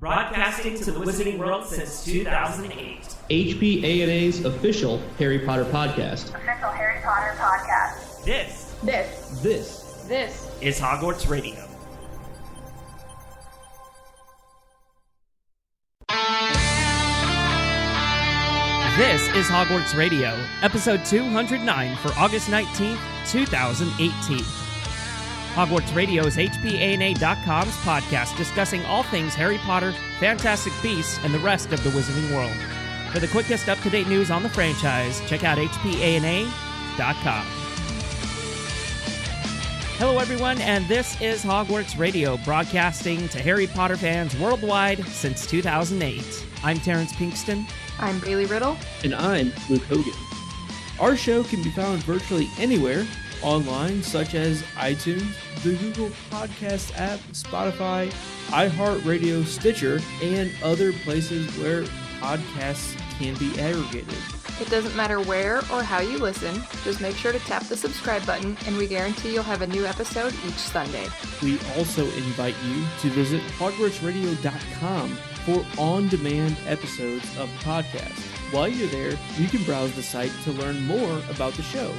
Broadcasting to the Wizarding World since 2008. HPANA's official Harry Potter podcast. Official Harry Potter podcast. This is Hogwarts Radio. This is Hogwarts Radio, episode 209 for August 19th, 2018. Hogwarts Radio is HPANA.com's podcast discussing all things Harry Potter, Fantastic Beasts, and the rest of the Wizarding World. For the quickest up-to-date news on the franchise, check out HPANA.com. Hello, everyone, and this is Hogwarts Radio, broadcasting to Harry Potter fans worldwide since 2008. I'm Terrence Pinkston. I'm Bailey Riddle. And I'm Luke Hogan. Our show can be found virtually anywhere online, such as iTunes, the Google Podcast app, Spotify, iHeartRadio, Stitcher, and other places where podcasts can be aggregated. It doesn't matter where or how you listen, just make sure to tap the subscribe button and we guarantee you'll have a new episode each Sunday. We also invite you to visit hogwartsradio.com for on-demand episodes of podcasts. While you're there, you can browse the site to learn more about the show,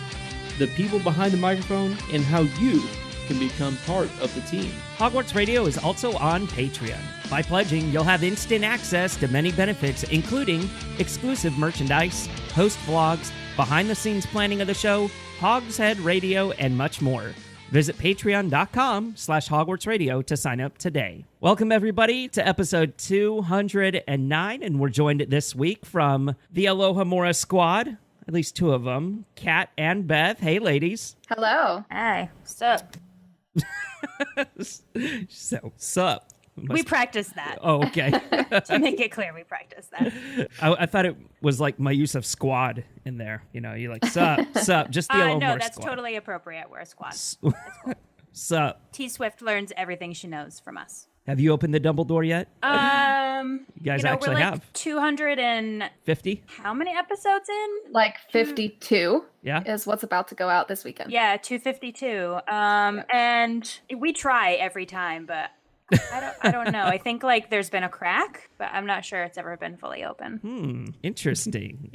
the people behind the microphone, and how you can become part of the team. Hogwarts Radio is also on Patreon. By pledging, you'll have instant access to many benefits, including exclusive merchandise, host vlogs, behind-the-scenes planning of the show, Hogshead Radio, and much more. Visit patreon.com/Hogwarts Radio to sign up today. Welcome, everybody, to episode 209, and we're joined this week from the Aloha Mora squad, at least two of them, Kat and Beth. Hey, ladies. Hello. Hey, sup? So, sup? We practiced that. Oh, okay. To make it clear, we practiced that. I thought it was like my use of squad in there. You know, you're like, sup, just the Aloha No, Mora that's squad. totally appropriate. We're a squad. Sup. T-Swift learns everything she knows from us. Have you opened the Dumbledore yet? You guys actually we're like have. 200 and 50? how many episodes in? Like 52 Yeah. is what's about to go out this weekend. Yeah, 252. And we try every time, but I don't know. I think like there's been a crack, but I'm not sure it's ever been fully open. Interesting.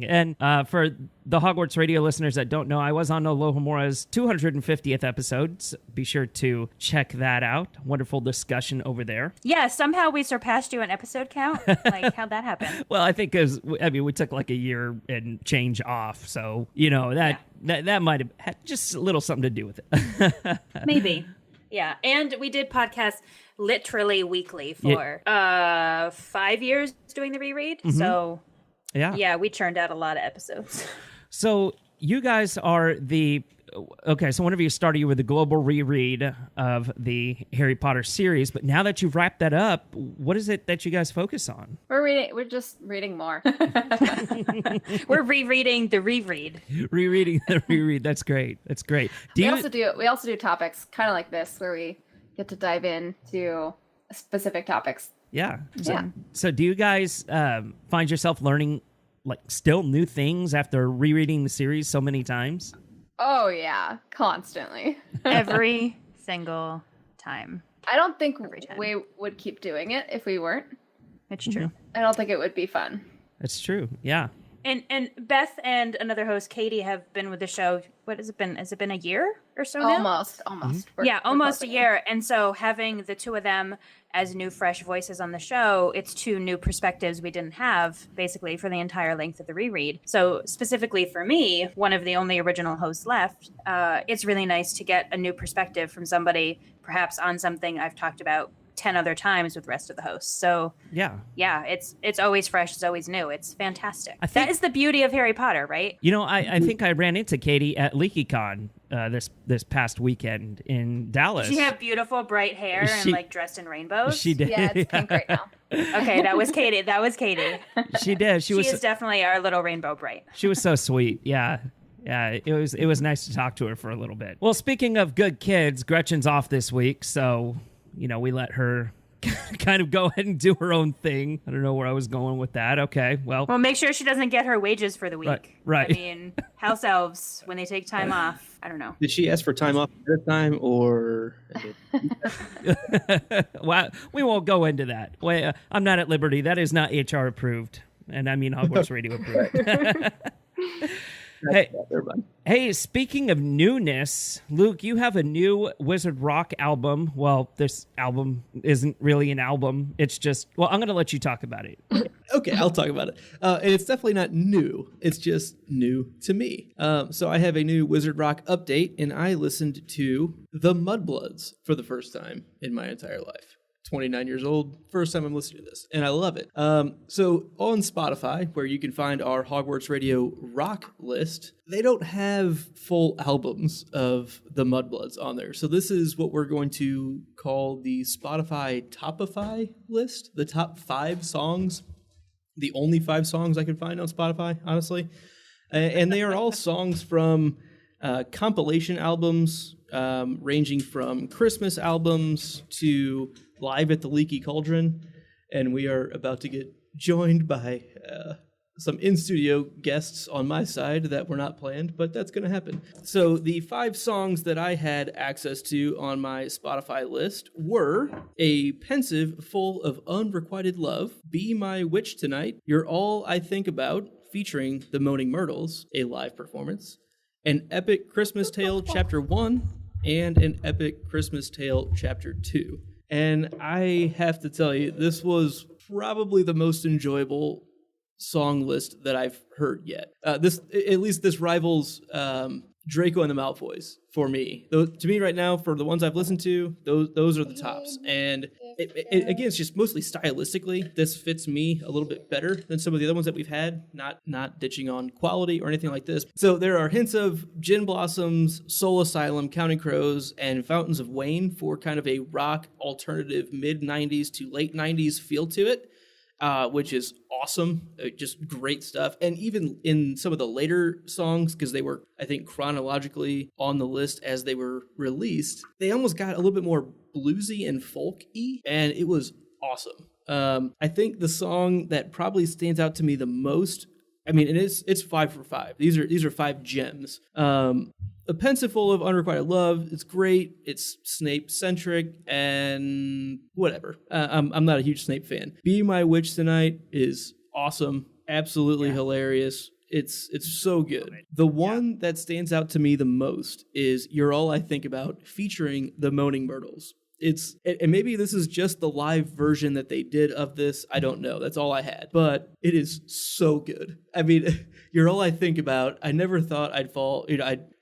And for the Hogwarts Radio listeners that don't know, I was on Aloha Mora's 250th episode. So be sure to check that out. Wonderful discussion over there. Yeah, somehow we surpassed you in episode count. Like, how'd that happen? Well, I think we took like a year and change off. So, you know, that might have had just a little something to do with it. Maybe. Yeah, and we did podcasts literally weekly for 5 years doing the reread. Mm-hmm. So, yeah, we churned out a lot of episodes. So you guys are so whenever you started, you were the global reread of the Harry Potter series, but now that you've wrapped that up, what is it that you guys focus on? We're just reading more. We're rereading the reread. Rereading the reread. That's great. We also do topics kind of like this where we get to dive into specific topics. Yeah. So do you guys find yourself learning like still new things after rereading the series so many times? Oh, yeah. Constantly. Every single time. I don't think we would keep doing it if we weren't. It's true. I don't think it would be fun. That's true. Yeah. And Beth and another host, Katie, have been with the show. What has it been? Has it been a year or so now? Almost. Mm-hmm. Almost a year. And so having the two of them as new, fresh voices on the show, it's two new perspectives we didn't have, basically, for the entire length of the reread. So specifically for me, one of the only original hosts left, it's really nice to get a new perspective from somebody, perhaps on something I've talked about 10 other times with the rest of the hosts. So yeah, it's always fresh, it's always new. It's fantastic. That is the beauty of Harry Potter, right? You know, I think I ran into Katie at LeakyCon this past weekend in Dallas. She had beautiful bright hair and like dressed in rainbows. She did. Yeah, it's pink right now. Okay, that was Katie. She did. She is definitely our little rainbow bright. She was so sweet. Yeah. Yeah, it was nice to talk to her for a little bit. Well, speaking of good kids, Gretchen's off this week, so you know, we let her kind of go ahead and do her own thing. I don't know where I was going with that. Okay, well, make sure she doesn't get her wages for the week. Right. I mean, house elves, when they take time off, I don't know. Did she ask for time off at this time, or? Well, we won't go into that. Wait, I'm not at liberty. That is not HR approved, and I mean Hogwarts Radio approved. Hey, speaking of newness, Luke, you have a new Wizard Rock album. Well, this album isn't really an album. It's just, well, I'm going to let you talk about it. Okay, I'll talk about it. And it's definitely not new. It's just new to me. So I have a new Wizard Rock update, and I listened to The Mudbloods for the first time in my entire life. 29 years old, first time I'm listening to this, and I love it. So on Spotify, where you can find our Hogwarts Radio rock list, they don't have full albums of the Mudbloods on there. So this is what we're going to call the Spotify Topify list, the top 5 songs, the only 5 songs I can find on Spotify, honestly. And they are all songs from compilation albums, ranging from Christmas albums to Live at the Leaky Cauldron, and we are about to get joined by some in-studio guests on my side that were not planned, but that's going to happen. So the 5 songs that I had access to on my Spotify list were A Pensive Full of Unrequited Love, Be My Witch Tonight, You're All I Think About, featuring the Moaning Myrtles, a live performance, An Epic Christmas Tale Chapter 1, and An Epic Christmas Tale Chapter 2. And I have to tell you, this was probably the most enjoyable song list that I've heard yet. This rivals Draco and the Malfoys for me. To me right now, for the ones I've listened to, those are the tops. And again, it's just mostly stylistically, this fits me a little bit better than some of the other ones that we've had, not ditching on quality or anything like this. So there are hints of Gin Blossoms, Soul Asylum, Counting Crows, and Fountains of Wayne for kind of a rock alternative mid-90s to late 90s feel to it. Which is awesome, just great stuff. And even in some of the later songs, because they were, I think, chronologically on the list as they were released, they almost got a little bit more bluesy and folk-y, and it was awesome. I think the song that probably stands out to me the most, I mean, it's 5 for 5. These are 5 gems. A Pensive Full of Unrequited Love, it's great, it's Snape-centric, and whatever. I'm not a huge Snape fan. Be My Witch Tonight is awesome, absolutely hilarious. It's so good. The one that stands out to me the most is You're All I Think About, featuring the Moaning Myrtles. And maybe this is just the live version that they did of this. I don't know. That's all I had. But it is so good. I mean, You're All I Think About. I never thought I'd fall.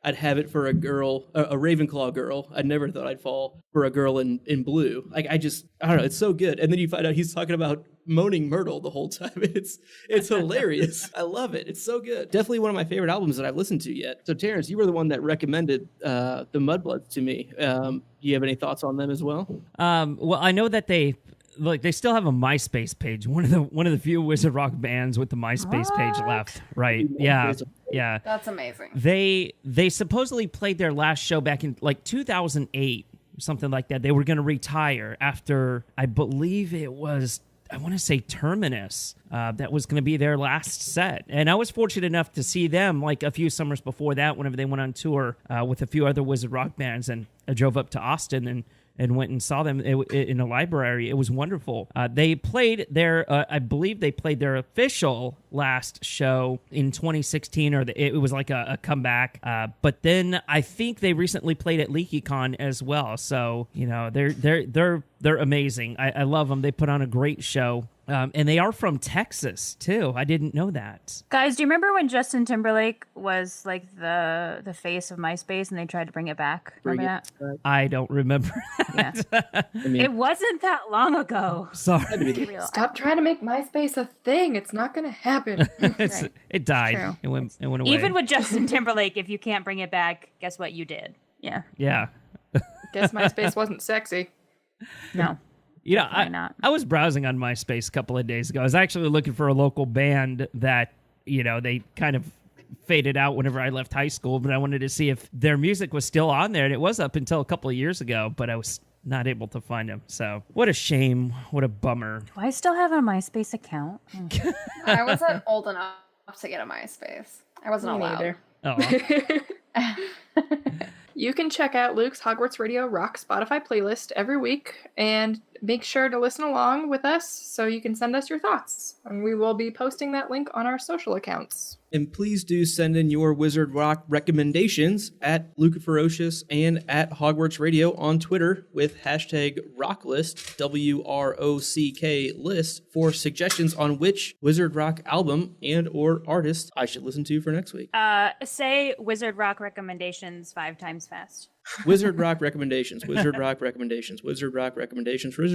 I'd have it for a girl, a Ravenclaw girl. I never thought I'd fall for a girl in blue. Like I don't know. It's so good. And then you find out he's talking about Moaning Myrtle the whole time. It's hilarious. I love it. It's so good. Definitely one of my favorite albums that I've listened to yet. So Terrence, you were the one that recommended the Mudbloods to me. Do you have any thoughts on them as well? Well, I know that they still have a MySpace page. One of the few Wizard Rock bands with the MySpace page left. Right? Yeah. Yeah. That's amazing. They supposedly played their last show back in like 2008, something like that. They were going to retire after, I believe it was, I want to say Terminus. That was going to be their last set. And I was fortunate enough to see them like a few summers before that, whenever they went on tour with a few other Wizard Rock bands. And I drove up to Austin and went and saw them in a library. It was wonderful. They played I believe they played their official last show in 2016, or it was like a comeback. But then I think they recently played at LeakyCon as well. So they're amazing. I love them. They put on a great show. And they are from Texas too. I didn't know that. Guys, do you remember when Justin Timberlake was like the face of MySpace and they tried to bring it back? Remember that? I don't remember. Yeah. It wasn't that long ago. Sorry. Stop trying to make MySpace a thing. It's not going to happen. Right. It died. True. It went away. Even with Justin Timberlake, if you can't bring it back, guess what you did? Yeah. Yeah. Guess MySpace wasn't sexy. No. I was browsing on MySpace a couple of days ago. I was actually looking for a local band that, they kind of faded out whenever I left high school, but I wanted to see if their music was still on there, and it was up until a couple of years ago, but I was not able to find him. So what a shame. What a bummer. Do I still have a MySpace account? I wasn't old enough to get a MySpace. I wasn't allowed. Oh. You can check out Luke's Hogwarts Radio Rock Spotify playlist every week and make sure to listen along with us so you can send us your thoughts. And we will be posting that link on our social accounts. And please do send in your Wizard Rock recommendations at Luca Ferocious and at Hogwarts Radio on Twitter with hashtag Rocklist, WROCK list, for suggestions on which Wizard Rock album and or artist I should listen to for next week. Say Wizard Rock recommendations 5 times fast. Wizard Rock recommendations, Wizard Rock recommendations, Wizard Rock recommendations, fuck.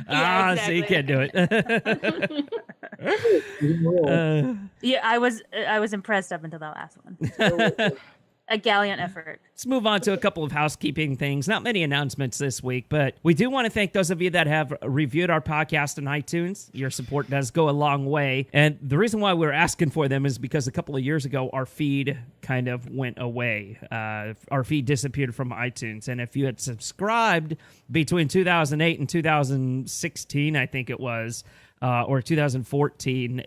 Yeah, exactly. So you can't do it. Yeah, I was impressed up until that last one. A gallant effort. Let's move on to a couple of housekeeping things. Not many announcements this week, but we do want to thank those of you that have reviewed our podcast on iTunes. Your support does go a long way. And the reason why we're asking for them is because a couple of years ago, our feed kind of went away. Our feed disappeared from iTunes. And if you had subscribed between 2008 and 2016, I think it was, or 2014,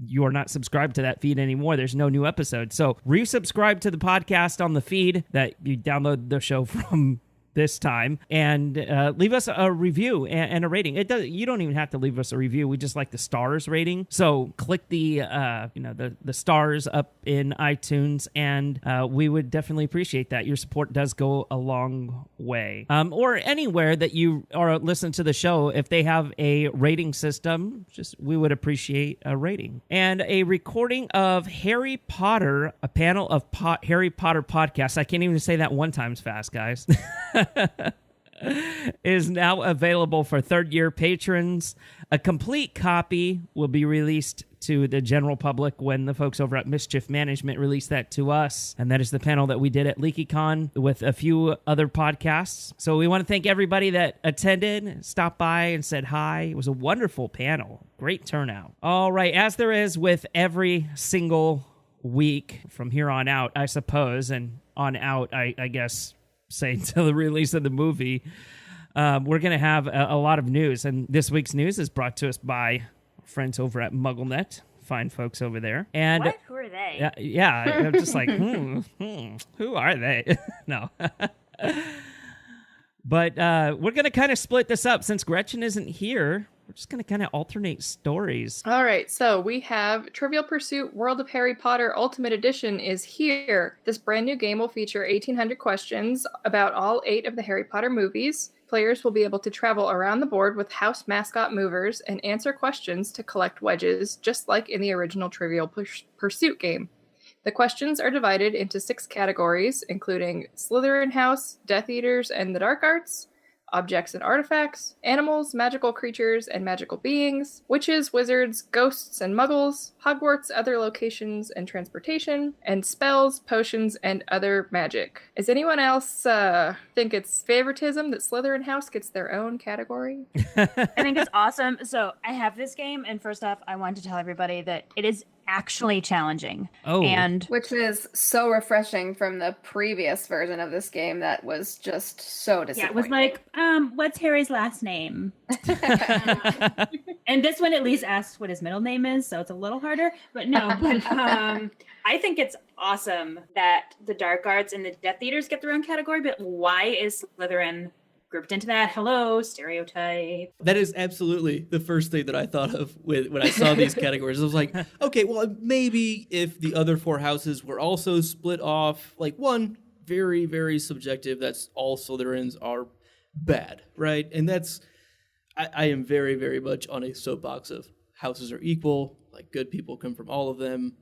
you are not subscribed to that feed anymore. There's no new episodes. So resubscribe to the podcast on the feed that you download the show from this time, and leave us a review and a rating. You don't even have to leave us a review. We just like the stars rating. So click the the stars up in iTunes, and we would definitely appreciate that. Your support does go a long way. Or anywhere that you are listening to the show, if they have a rating system, we would appreciate a rating. And a recording of Harry Potter, a panel of Harry Potter podcasts. I can't even say that one time fast, guys. Is now available for third-year patrons. A complete copy will be released to the general public when the folks over at Mischief Management release that to us. And that is the panel that we did at LeakyCon with a few other podcasts. So we want to thank everybody that attended, stopped by, and said hi. It was a wonderful panel. Great turnout. All right, as there is with every single week from here on out, I suppose, and on out, I guess, say until the release of the movie, we're going to have a lot of news. And this week's news is brought to us by friends over at MuggleNet. Fine folks over there. And what? Who are they? Yeah, I'm just like, who are they? No. But we're going to kind of split this up. Since Gretchen isn't here, we're just going to kind of alternate stories. All right, so we have Trivial Pursuit World of Harry Potter Ultimate Edition is here. This brand new game will feature 1,800 questions about all 8 of the Harry Potter movies. Players will be able to travel around the board with house mascot movers and answer questions to collect wedges, just like in the original Trivial Pursuit game. The questions are divided into 6 categories, including Slytherin House, Death Eaters and the Dark Arts, objects and artifacts, animals, magical creatures and magical beings, witches, wizards, ghosts and muggles, Hogwarts, other locations and transportation, and spells, potions, and other magic. Does anyone else think it's favoritism that Slytherin House gets their own category? I think it's awesome. So I have this game, and first off, I want to tell everybody that it is actually challenging. Oh. And which is so refreshing from the previous version of this game that was just so disappointing. Yeah, it was like, what's Harry's last name? And this one at least asks what his middle name is, so it's a little harder. But no, I think it's awesome that the Dark Arts and the Death Eaters get their own category, but why is Slytherin grouped into that? Hello, stereotype. That is absolutely the first thing that I thought of when I saw these categories. I was like, okay, well, maybe if the other 4 houses were also split off, like one, very, very subjective, that's all Slytherins are bad, right? And that's, I am very, very much on a soapbox of houses are equal, like good people come from all of them.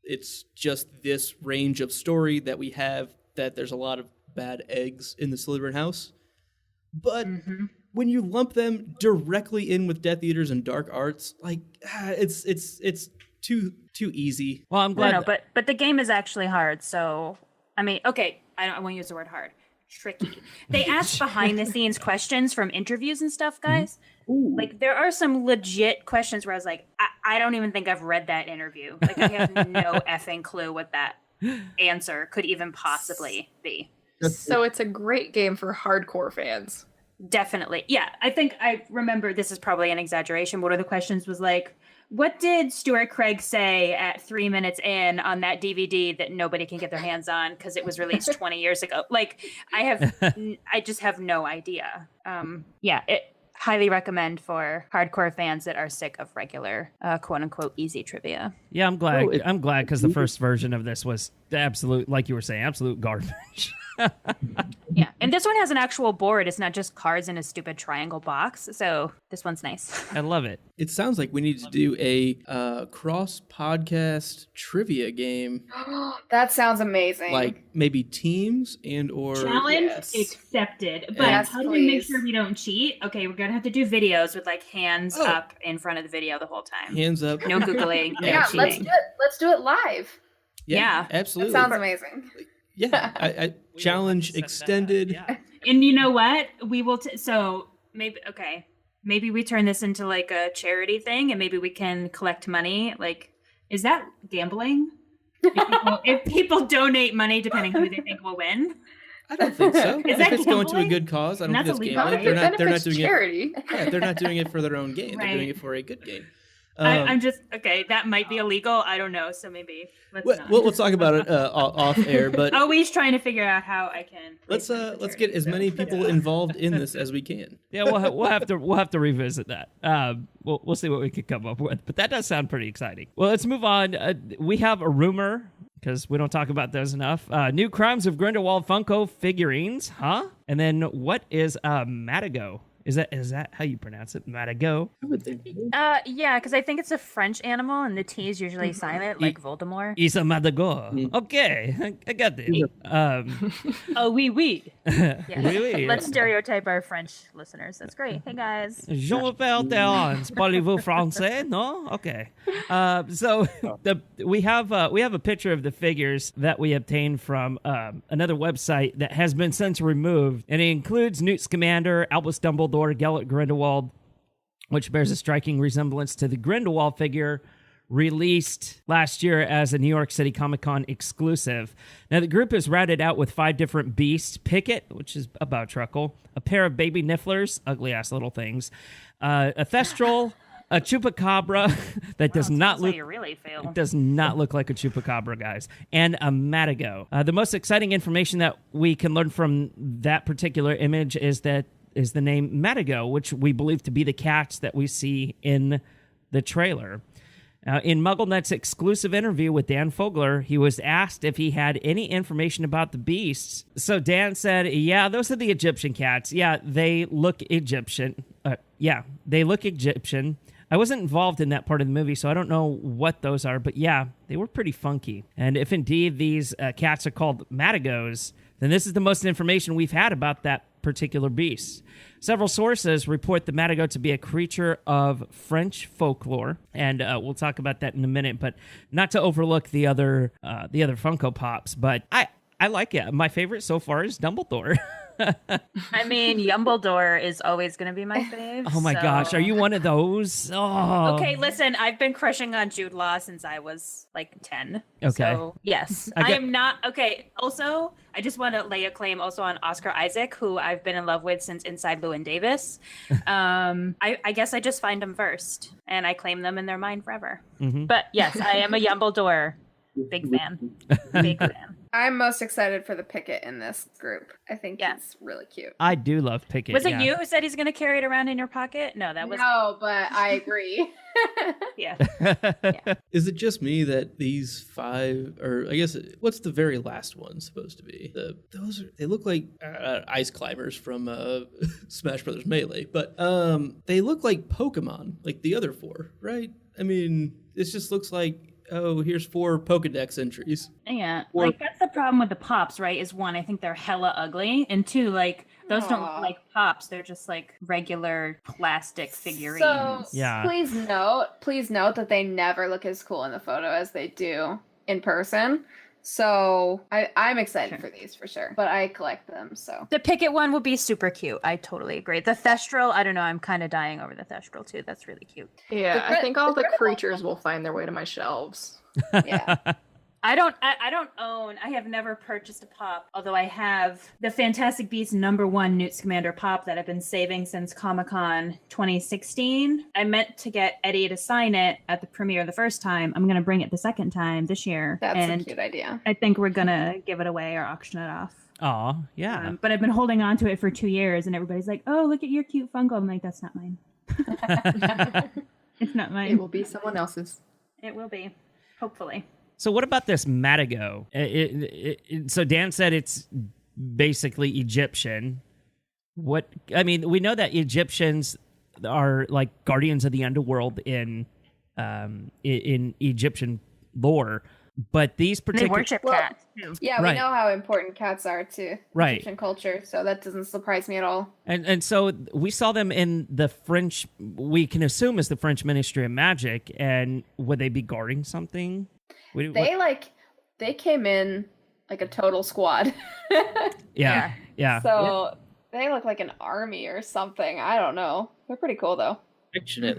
It's just this range of story that we have, that there's a lot of bad eggs in the Slytherin house. But when you lump them directly in with Death Eaters and Dark Arts, like it's too easy. Well, I'm glad. No, but the game is actually hard. So I mean, okay, I won't use the word hard. Tricky. They ask behind the scenes questions from interviews and stuff, guys. Like there are some legit questions where I was like, I don't even think I've read that interview. Like I have no effing clue what that answer could even possibly be. So it's a great game for hardcore fans. Definitely. Yeah, I think I remember, this is probably an exaggeration, but one of the questions was like, what did Stuart Craig say at 3 minutes in on that DVD that nobody can get their hands on because it was released 20 years ago? Like, I just have no idea. Highly recommend for hardcore fans that are sick of regular, quote unquote, easy trivia. Yeah, I'm glad. I'm glad because the first version of this was absolute, like you were saying, absolute garbage. Yeah, and this one has an actual board. It's not just cards in a stupid triangle box. So this one's nice. I love it. It sounds like we need to do a cross-podcast trivia game. That sounds amazing. Like maybe teams and or... Challenge accepted. But how do we make please. sure we don't cheat? Okay, we're going to have to do videos with like hands up in front of the video the whole time. Hands up. No Googling, no yeah, let's cheating. do it. Let's do it live. Yeah. Absolutely. That sounds amazing. Yeah, I challenge extended. Yeah. And you know what? We will. So maybe we turn this into like a charity thing, and maybe we can collect money. Like, is that gambling? If people donate money, depending who they think will win. I don't think so. Is If that it's going to a gambling? good cause, I don't That's think it's illegal. gambling. It They're not doing charity. it. Yeah, they're not doing it for their own gain. They're doing Right. it for a good game. I'm just that might be illegal. I don't know. So maybe let's not. We'll talk about it off air, but Always trying to figure out how I can. let's get as many people involved in this as we can. Yeah, we'll have to revisit that. We'll see what we can come up with. But that does sound pretty exciting. Well, let's move on. We have a rumor, because we don't talk about those enough. New Crimes of Grindelwald Funko figurines, huh? And then what is Matago? Is that how you pronounce it? Matago? Yeah, because I think it's a French animal, and the T is usually silent, like Voldemort. It's a Matago. Okay, I got this. Oh, oui. Yeah. Really? Let's stereotype our French listeners. That's great. Hey guys. Je m'appelle Terence. Parlez-vous français? No? Okay. So we have a picture of the figures that we obtained from another website that has been since removed, and it includes Newt Scamander, Albus Dumbledore, Gellert Grindelwald, which bears a striking resemblance to the Grindelwald figure released last year as a New York City Comic-Con exclusive. Now, the group is routed out with 5 different beasts: Pickett, which is a Bowtruckle, a pair of baby Nifflers, ugly-ass little things, a Thestral, a Chupacabra that does not look... You really feel. It does not look like a Chupacabra, guys. And a Matago. The most exciting information that we can learn from that particular image is the name Matago, which we believe to be the cats that we see in the trailer. In MuggleNet's exclusive interview with Dan Fogler, he was asked if he had any information about the beasts. So Dan said, yeah, those are the Egyptian cats. Yeah, they look Egyptian. They look Egyptian. I wasn't involved in that part of the movie, so I don't know what those are, but yeah, they were pretty funky. And if indeed these cats are called Matagos, then this is the most information we've had about that particular beast. Several sources report the Matago to be a creature of French folklore, and we'll talk about that in a minute, but not to overlook the other Funko Pops, but I like it. My favorite so far is Dumbledore. I mean, Yumbledore is always going to be my fave. Oh my gosh, are you one of those? Oh. Okay, listen, I've been crushing on Jude Law since I was like 10. Okay. So, yes. I am not... Okay, also, I just want to lay a claim also on Oscar Isaac, who I've been in love with since Inside Llewyn Davis. I guess I just find them first, and I claim them in their mind forever. Mm-hmm. But yes, I am a Yumbledore big fan. Big fan. I'm most excited for the Pickett in this group. I think he's really cute. I do love Pickett. Was it you who said he's going to carry it around in your pocket? No, that was No, but I agree. yeah. Is it just me that these 5, or I guess what's the very last one supposed to be? They look like ice climbers from Smash Brothers Melee, but they look like Pokemon, like the other 4, right? I mean, this just looks like, oh, here's 4 Pokedex entries. Yeah, like that's the problem with the Pops, right? Is 1, I think they're hella ugly, and 2, like those don't look like Pops. They're just like regular plastic figurines. So, yeah. Please note that they never look as cool in the photo as they do in person. So I'm excited for these for sure, but I collect them. So the Pickett one will be super cute. I totally agree. The Thestral, I don't know. I'm kind of dying over the Thestral too. That's really cute. Yeah, I think all the creatures will find their way to my shelves. yeah. I don't own. I have never purchased a pop, although I have the Fantastic Beasts #1 Newt Scamander pop that I've been saving since Comic-Con 2016. I meant to get Eddie to sign it at the premiere the first time. I'm going to bring it the second time this year. That's a cute idea. I think we're going to give it away or auction it off. Oh, yeah. But I've been holding on to it for 2 years, and everybody's like, "Oh, look at your cute Funko." I'm like, "That's not mine. It's not mine. It will be someone else's. It will be, hopefully." So what about this Madigo? So Dan said it's basically Egyptian. We know that Egyptians are like guardians of the underworld in Egyptian lore, but these particular They worship cats. Yeah, we know how important cats are to Egyptian culture, so that doesn't surprise me at all. And so we saw them in the French, we can assume is the French Ministry of Magic, and would they be guarding something? They came in like a total squad. Yeah. So they look like an army or something. I don't know. They're pretty cool though. Affectionate,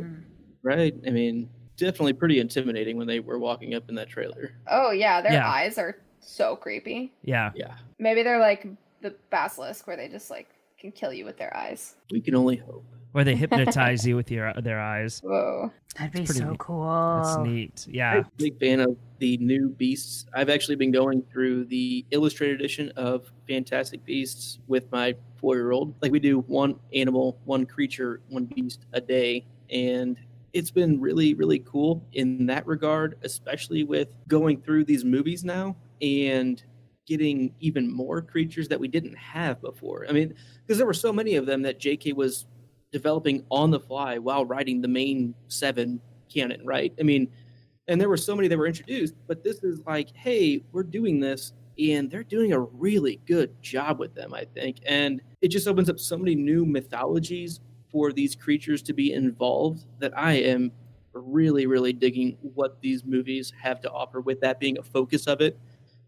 right? I mean, definitely pretty intimidating when they were walking up in that trailer. Oh yeah, their eyes are so creepy. Yeah. Maybe they're like the basilisk where they just like can kill you with their eyes. We can only hope. Or they hypnotize you with their eyes. Whoa. That'd be so neat. cool. That's neat. Yeah. I'm a big fan of the new Beasts. I've actually been going through the illustrated edition of Fantastic Beasts with my 4-year-old. Like, we do one animal, one creature, one beast a day. And it's been really, really cool in that regard, especially with going through these movies now and getting even more creatures that we didn't have before. I mean, because there were so many of them that JK was developing on the fly while writing the main 7 canon, right? I mean, and there were so many that were introduced, but this is like, hey, we're doing this, and they're doing a really good job with them, I think. And it just opens up so many new mythologies for these creatures to be involved that I am really, really digging what these movies have to offer, with that being a focus of it.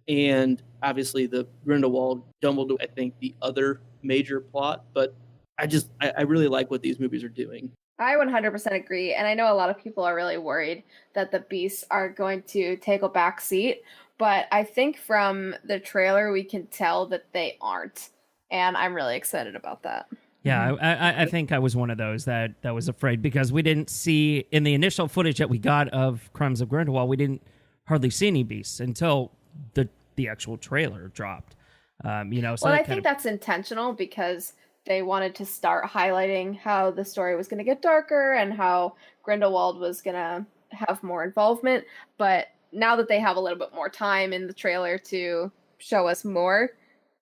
And obviously the Grindelwald, Dumbledore, I think the other major plot, but I really like what these movies are doing. I 100% agree, and I know a lot of people are really worried that the Beasts are going to take a back seat, but I think from the trailer we can tell that they aren't, and I'm really excited about that. Yeah, I think I was one of those that was afraid, because we didn't see, in the initial footage that we got of Crimes of Grindelwald, we didn't hardly see any beasts until the actual trailer dropped. So I think that's intentional, because they wanted to start highlighting how the story was going to get darker and how Grindelwald was going to have more involvement. But now that they have a little bit more time in the trailer to show us more,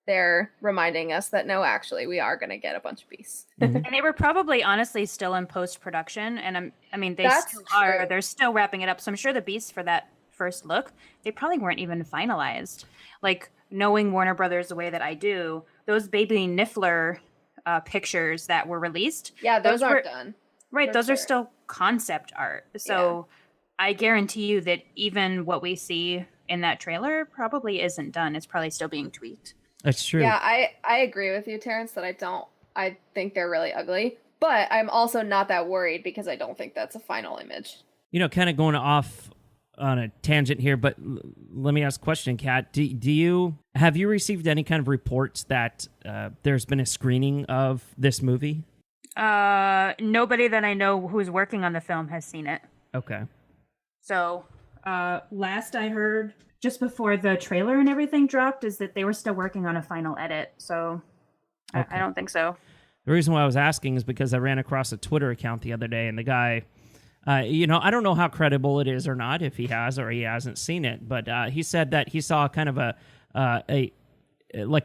they're reminding us that no, actually, we are going to get a bunch of beasts. And they were probably honestly still in post-production. And That's still are. true. They're still wrapping it up. So I'm sure the beasts for that first look, they probably weren't even finalized. Like, knowing Warner Brothers the way that I do, those baby Niffler pictures that were released. Yeah, those aren't done. Right, those sure. are still concept art. So I guarantee you that even what we see in that trailer probably isn't done. It's probably still being tweaked. That's true. Yeah, I agree with you, Terrence, that I think they're really ugly. But I'm also not that worried, because I don't think that's a final image. Kind of going off on a tangent here, but let me ask a question, Kat. Have you received any kind of reports that there's been a screening of this movie? Nobody that I know who's working on the film has seen it. Okay. So last I heard, just before the trailer and everything dropped, is that they were still working on a final edit. So okay. I don't think so. The reason why I was asking is because I ran across a Twitter account the other day, and the guy, I don't know how credible it is or not, if he has or he hasn't seen it, but he said that he saw kind of a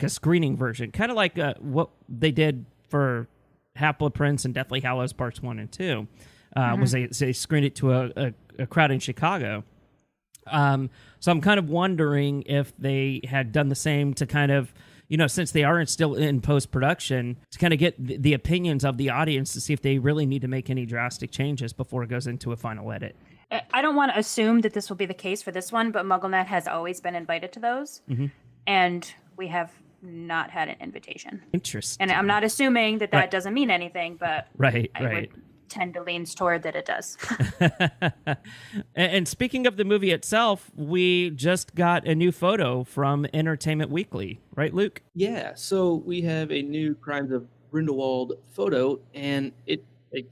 screening version, kind of like what they did for Half-Blood Prince and Deathly Hallows Parts 1 and 2, was they screened it to a crowd in Chicago. So I'm kind of wondering if they had done the same to kind of, since they aren't still in post-production, to kind of get the opinions of the audience to see if they really need to make any drastic changes before it goes into a final edit. I don't want to assume that this will be the case for this one, but MuggleNet has always been invited to those, and we have not had an invitation. Interesting. And I'm not assuming that doesn't mean anything, but right. tend to lean toward that it does. And speaking of the movie itself, we just got a new photo from Entertainment Weekly, right, Luke? Yeah, so we have a new Crimes of Grindelwald photo, and it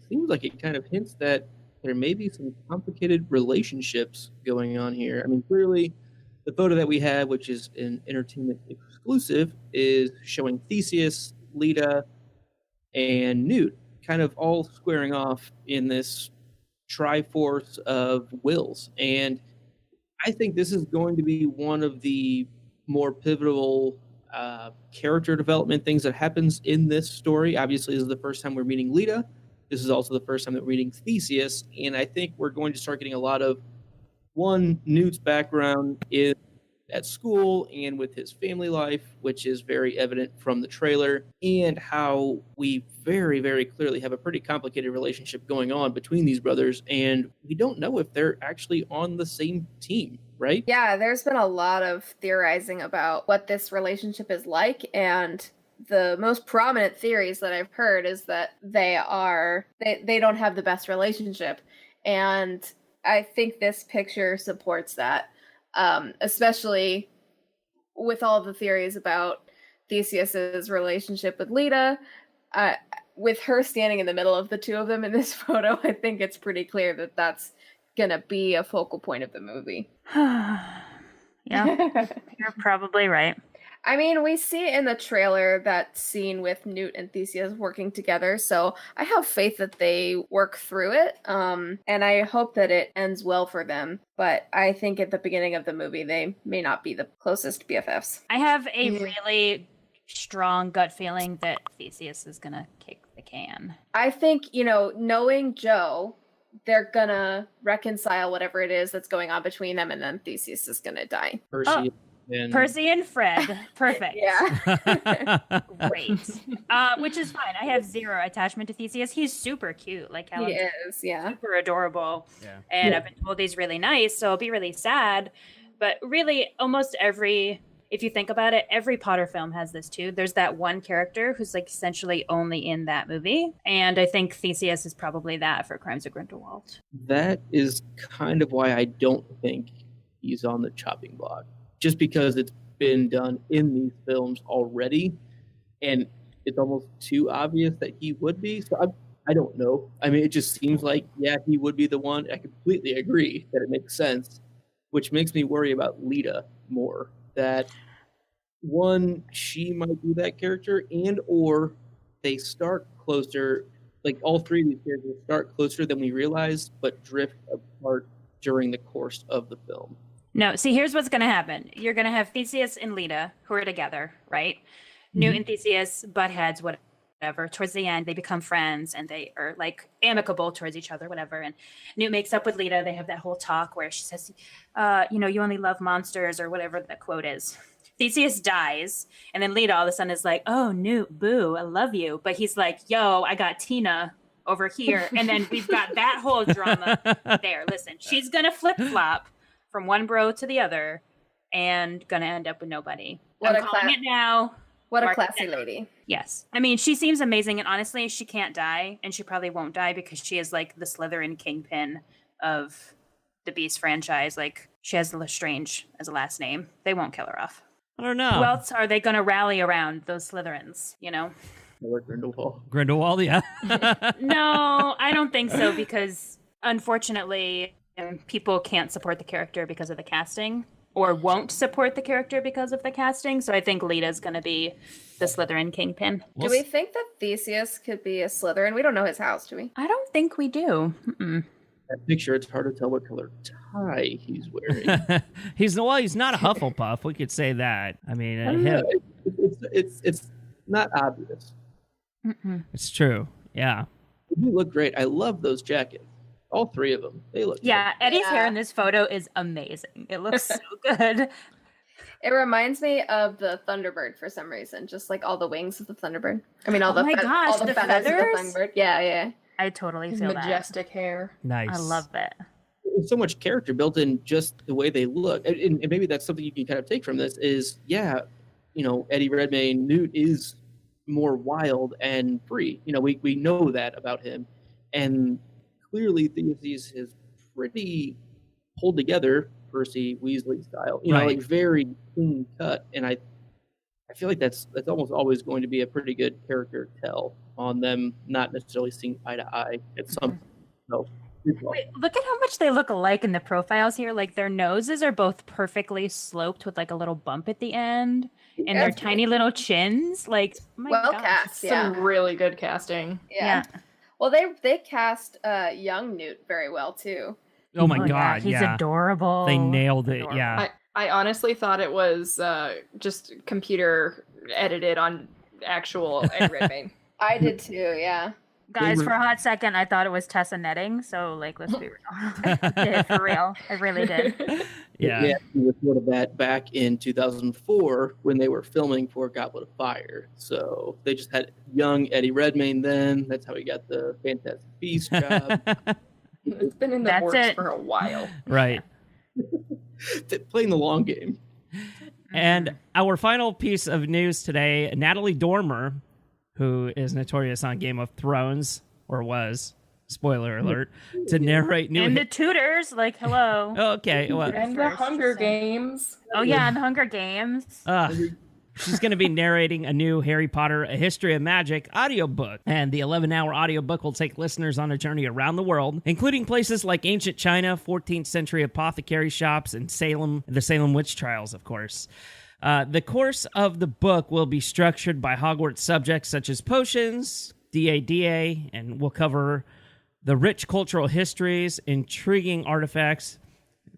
seems like it kind of hints that there may be some complicated relationships going on here. I mean, clearly, the photo that we have, which is an Entertainment exclusive, is showing Theseus, Lita, and Newt kind of all squaring off in this triforce of wills. And I think this is going to be one of the more pivotal character development things that happens in this story. Obviously, this is the first time we're meeting Lita. This is also the first time that we're meeting Theseus. And I think we're going to start getting a lot of, one, Newt's background is at school and with his family life, which is very evident from the trailer, and how we very, very clearly have a pretty complicated relationship going on between these brothers, and we don't know if they're actually on the same team, right? Yeah, there's been a lot of theorizing about what this relationship is like, and the most prominent theories that I've heard is that they don't have the best relationship, and I think this picture supports that. Especially with all the theories about Theseus's relationship with Lita. With her standing in the middle of the two of them in this photo, I think it's pretty clear that that's gonna be a focal point of the movie. Yeah, you're probably right. I mean, we see in the trailer that scene with Newt and Theseus working together, so I have faith that they work through it, and I hope that it ends well for them. But I think at the beginning of the movie, they may not be the closest BFFs. I have a really strong gut feeling that Theseus is going to kick the can. I think, knowing Joe, they're gonna reconcile whatever it is that's going on between them, and then Theseus is gonna die. Percy and Fred. Perfect. Yeah. Great. Which is fine. I have zero attachment to Theseus. He's super cute. Like how he is, yeah. Super adorable. Yeah. And I've been told he's really nice, so I'll be really sad. But really, almost if you think about it, every Potter film has this too. There's that one character who's like essentially only in that movie. And I think Theseus is probably that for Crimes of Grindelwald. That is kind of why I don't think he's on the chopping block. Just because it's been done in these films already, and it's almost too obvious that he would be. So I don't know. I mean, it just seems like, yeah, he would be the one. I completely agree that it makes sense, which makes me worry about Lita more. That, one, she might be that character, and or they start closer, like all three of these characters start closer than we realize, but drift apart during the course of the film. No, see, here's what's going to happen. You're going to have Theseus and Lita, who are together, right? Mm-hmm. Newt and Theseus butt heads, whatever. Towards the end, they become friends, and they are, like, amicable towards each other, whatever. And Newt makes up with Lita. They have that whole talk where she says, you only love monsters, or whatever the quote is. Theseus dies, and then Lita all of a sudden is like, oh, Newt, boo, I love you. But he's like, yo, I got Tina over here. And then we've got that whole drama there. Listen, she's going to flip-flop from one bro to the other, and gonna end up with nobody. I'm calling it now. What a classy lady. Yes. I mean, she seems amazing, and honestly, she can't die, and she probably won't die because she is like the Slytherin kingpin of the Beast franchise. Like, she has Lestrange as a last name. They won't kill her off. I don't know. Who else are they gonna rally around, those Slytherins, Grindelwald, yeah. No, I don't think so, because unfortunately, people can't support the character because of the casting, or won't support the character because of the casting. So I think Lita's going to be the Slytherin kingpin. Do we think that Theseus could be a Slytherin? We don't know his house, do we? I don't think we do. Mm-mm. That picture, it's hard to tell what color tie he's wearing. He's not a Hufflepuff. We could say that. I mean, it's not obvious. Mm-mm. It's true. Yeah. You look great. I love those jackets. All three of them. They look good. Eddie's hair in this photo is amazing. It looks so good. It reminds me of the Thunderbird for some reason. Just like all the wings of the Thunderbird. I mean, all the feathers of the Thunderbird. Yeah. I totally feel majestic hair. Nice. I love it. There's so much character built in just the way they look. And maybe that's something you can kind of take from this is, Eddie Redmayne, Newt is more wild and free. We know that about him. And clearly Theseus is pretty pulled together, Percy Weasley style, you know, like very clean cut. And I feel like that's almost always going to be a pretty good character tell on them not necessarily seeing eye to eye at some point. So, wait, look at how much they look alike in the profiles here. Like their noses are both perfectly sloped with like a little bump at the end, and their tiny little chins. Like, oh my well gosh. cast, yeah. Some really good casting. Yeah. Well, they cast young Newt very well too. Oh my God, he's adorable. They nailed it, Adorable. yeah. I honestly thought it was just computer edited on actual Eddie Redmayne. I did too, yeah. Guys, for a hot second, I thought it was Tessa Netting. So, like, let's be real. I did, for real. I really did. Yeah. We recorded that back in 2004 when they were filming for Goblet of Fire. So they just had young Eddie Redmayne then. That's how he got the Fantastic Beasts job. It's been in the works for a while. Right. Playing the long game. And our final piece of news today, Natalie Dormer, who is notorious on Game of Thrones, or was, spoiler alert, to narrate new... And the Tudors, like, hello. Okay, well... And the Hunger Games. Oh, yeah, and Hunger Games. She's going to be narrating a new Harry Potter, A History of Magic audiobook. And the 11-hour audiobook will take listeners on a journey around the world, including places like ancient China, 14th century apothecary shops, and Salem, the Salem witch trials, of course. The course of the book will be structured by Hogwarts subjects such as potions, DADA, and will cover the rich cultural histories, intriguing artifacts,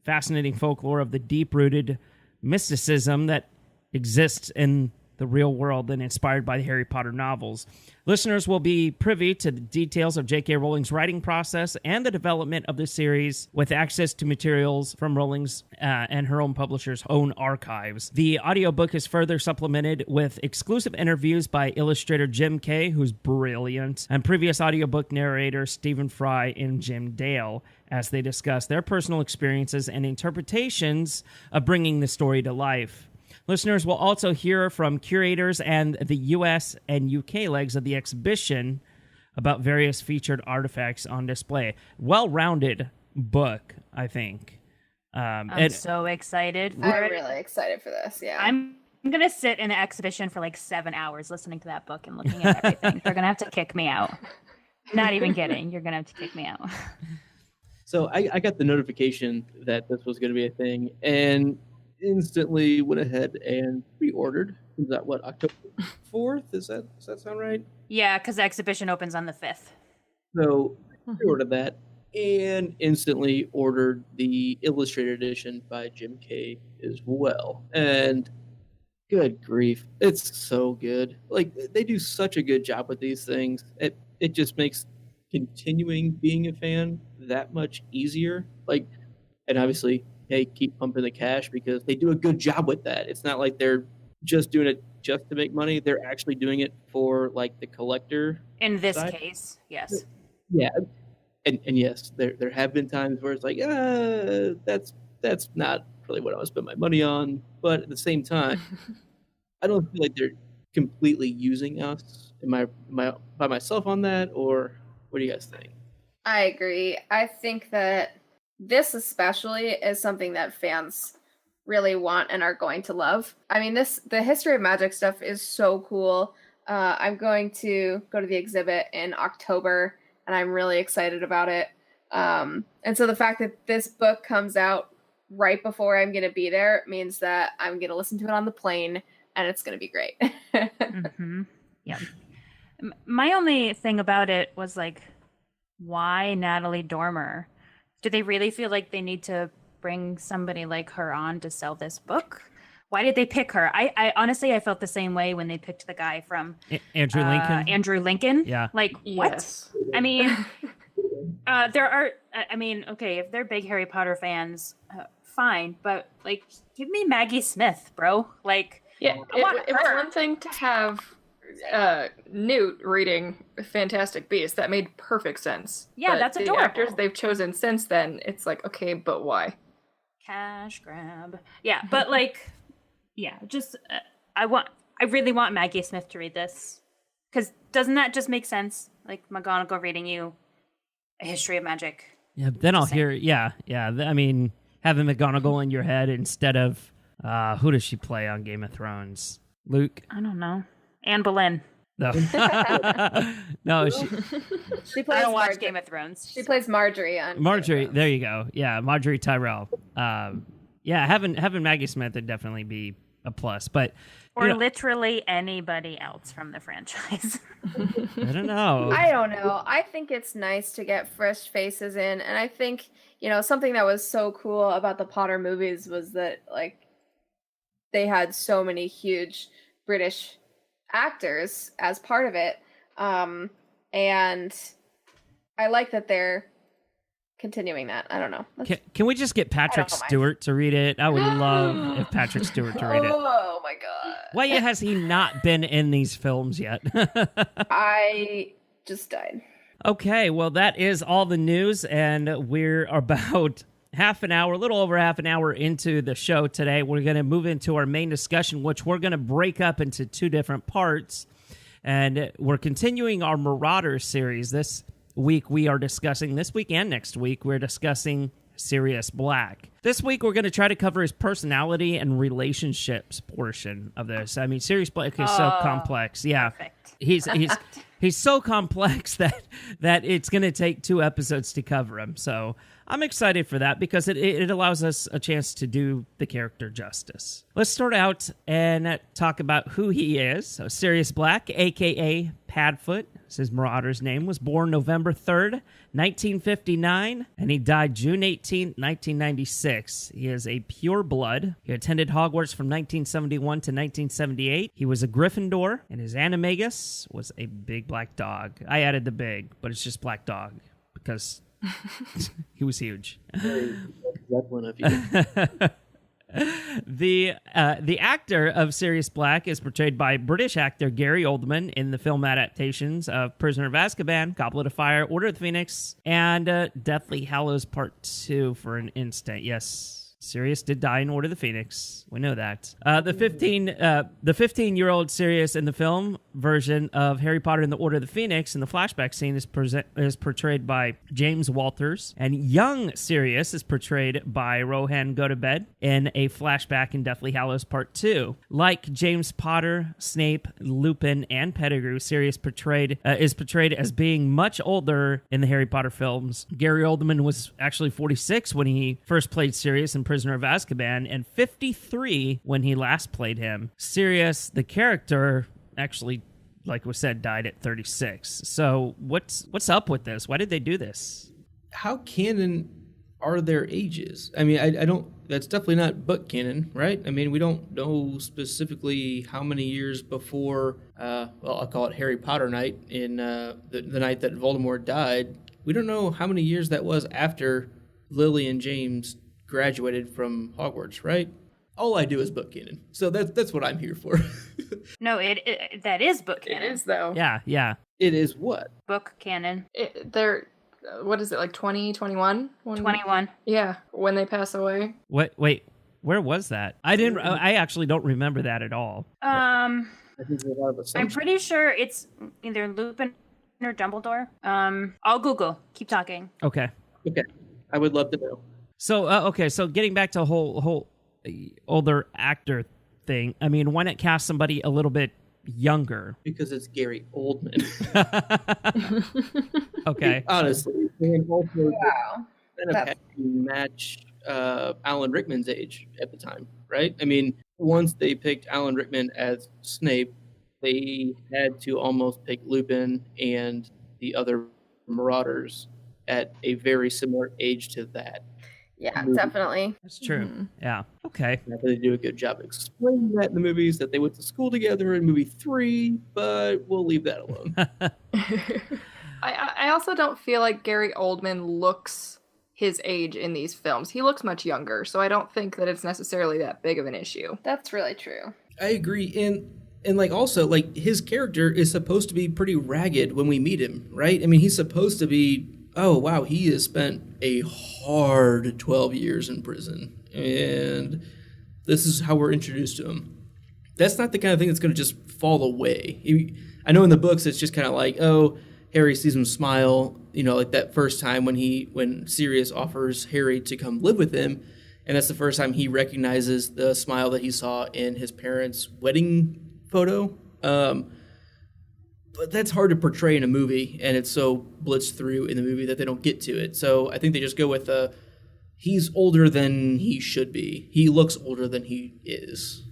fascinating folklore of the deep-rooted mysticism that exists in the real world and inspired by the Harry Potter novels. Listeners will be privy to the details of J.K. Rowling's writing process and the development of the series with access to materials from Rowling's and her own publisher's own archives. The audiobook is further supplemented with exclusive interviews by illustrator Jim Kay, who's brilliant, and previous audiobook narrators Stephen Fry and Jim Dale, as they discuss their personal experiences and interpretations of bringing the story to life. Listeners will also hear from curators and the U.S. and UK legs of the exhibition about various featured artifacts on display. Well-rounded book, I think. I'm so excited for I'm it. really excited for this, yeah. I'm going to sit in an exhibition for like 7 hours listening to that book and looking at everything. They're going to have to kick me out. Not even kidding. You're going to have to kick me out. So I got the notification that this was going to be a thing, and instantly went ahead and pre-ordered. Is that what, October 4th? Does that sound right? Yeah, because the exhibition opens on the 5th. So I pre-ordered that and instantly ordered the illustrated edition by Jim Kay as well. And good grief, it's so good. Like, they do such a good job with these things. It just makes continuing being a fan that much easier. Like, and obviously, hey, keep pumping the cash because they do a good job with that. It's not like they're just doing it just to make money. They're actually doing it for like the collector. In this side. case, yes. Yeah. And yes, there have been times where it's like, that's not really what I want to spend my money on. But at the same time, I don't feel like they're completely using us. Am I by myself on that, or what do you guys think? I agree. I think that this especially is something that fans really want and are going to love. I mean, the History of Magic stuff is so cool. I'm going to go to the exhibit in October, and I'm really excited about it. And so the fact that this book comes out right before I'm going to be there means that I'm going to listen to it on the plane, and it's going to be great. Mm-hmm. Yeah. My only thing about it was like, why Natalie Dormer? Do they really feel like they need to bring somebody like her on to sell this book? Why did they pick her? I honestly, I felt the same way when they picked the guy from Andrew Lincoln. Andrew Lincoln. Yeah. Like, what? Yes. I mean, okay, if they're big Harry Potter fans, fine. But, like, give me Maggie Smith, bro. Like, Yeah, I it was one thing to have Newt reading Fantastic Beasts. That made perfect sense. Yeah, but that's the adorable. actors they've chosen since then, it's like, okay, but why? Cash grab. Yeah, but like, yeah, just I really want Maggie Smith to read this, because doesn't that just make sense? Like McGonagall reading you A History of Magic. Yeah, then I'll hear. Yeah. I mean, having McGonagall in your head instead of who does she play on Game of Thrones? Luke. I don't know. Anne Boleyn. No, no. She plays I don't watch Game of Thrones. She plays Marjorie on Marjorie. Game of There you go. Yeah, Marjorie Tyrell. Yeah, having Maggie Smith would definitely be a plus, but or literally anybody else from the franchise. I don't know. I don't know. I think it's nice to get fresh faces in, and I think, something that was so cool about the Potter movies was that, like, they had so many huge British actors as part of it, and I like that they're continuing that. I don't know. Can we just get Patrick Stewart to read it? I would love if Patrick Stewart to read it. Oh my god! Why has he not been in these films yet? I just died. Okay, well, that is all the news, and we're about a little over half an hour into the show today. We're going to move into our main discussion, which we're going to break up into two different parts, and we're continuing our Marauders series. This week and next week, we're discussing Sirius Black. This week, we're going to try to cover his personality and relationships portion of this. I mean, Sirius Black is so complex. Yeah, perfect. He's so complex that it's going to take 2 episodes to cover him. So I'm excited for that because it allows us a chance to do the character justice. Let's start out and talk about who he is. So Sirius Black, a.k.a. Padfoot, is his Marauder's name, was born November 3rd, 1959, and he died June 18th, 1996. He is a pure blood. He attended Hogwarts from 1971 to 1978. He was a Gryffindor, and his animagus was a big black dog. I added the big, but it's just black dog because he was huge. That one of you. The actor of Sirius Black is portrayed by British actor Gary Oldman in the film adaptations of Prisoner of Azkaban, Goblet of Fire, Order of the Phoenix, and Deathly Hallows Part 2 for an instant. Yes, Sirius did die in Order of the Phoenix. We know that. The 15-year-old Sirius in the film version of Harry Potter and the Order of the Phoenix in the flashback scene is portrayed by James Walters, and young Sirius is portrayed by Rohan Gotobed in a flashback in Deathly Hallows Part 2. Like James Potter, Snape, Lupin, and Pettigrew, Sirius is portrayed as being much older in the Harry Potter films. Gary Oldman was actually 46 when he first played Sirius in Prisoner of Azkaban, and 53 when he last played him. Sirius, the character, actually, like was said, died at 36. So what's up with this? Why did they do this? How canon are their ages? I mean, I don't. That's definitely not book canon, right? I mean, we don't know specifically how many years before. I'll call it Harry Potter night in the night that Voldemort died. We don't know how many years that was after Lily and James graduated from Hogwarts, right? All I do is book canon, so that's what I'm here for. No, that is book canon. It is, though. Yeah. It is what? Book canon. They're, what is it, like 2021? 21. Yeah, when they pass away. Wait, where was that? I actually don't remember that at all. I think there's a lot of assumptions. I'm pretty sure it's either Lupin or Dumbledore. I'll Google. Keep talking. Okay. I would love to know. So, so getting back to the whole older actor thing, I mean, why not cast somebody a little bit younger? Because it's Gary Oldman. Okay. Honestly. And also, Wow. kind of had to match Alan Rickman's age at the time, right? I mean, once they picked Alan Rickman as Snape, they had to almost pick Lupin and the other Marauders at a very similar age to that. Yeah, definitely. That's true. Mm-hmm. Yeah. Okay. Not that they do a good job explaining that in the movies, that they went to school together in movie 3, but we'll leave that alone. I also don't feel like Gary Oldman looks his age in these films. He looks much younger, so I don't think that it's necessarily that big of an issue. That's really true. I agree. And like also, like his character is supposed to be pretty ragged when we meet him, right? I mean, he's supposed to be, oh wow, he has spent a hard 12 years in prison, and this is how we're introduced to him. That's not the kind of thing that's going to just fall away. I know in the books it's just kind of like, oh, Harry sees him smile, like that first time when Sirius offers Harry to come live with him. And that's the first time he recognizes the smile that he saw in his parents' wedding photo. But that's hard to portray in a movie, and it's so blitzed through in the movie that they don't get to it. So I think they just go with he's older than he should be. He looks older than he is.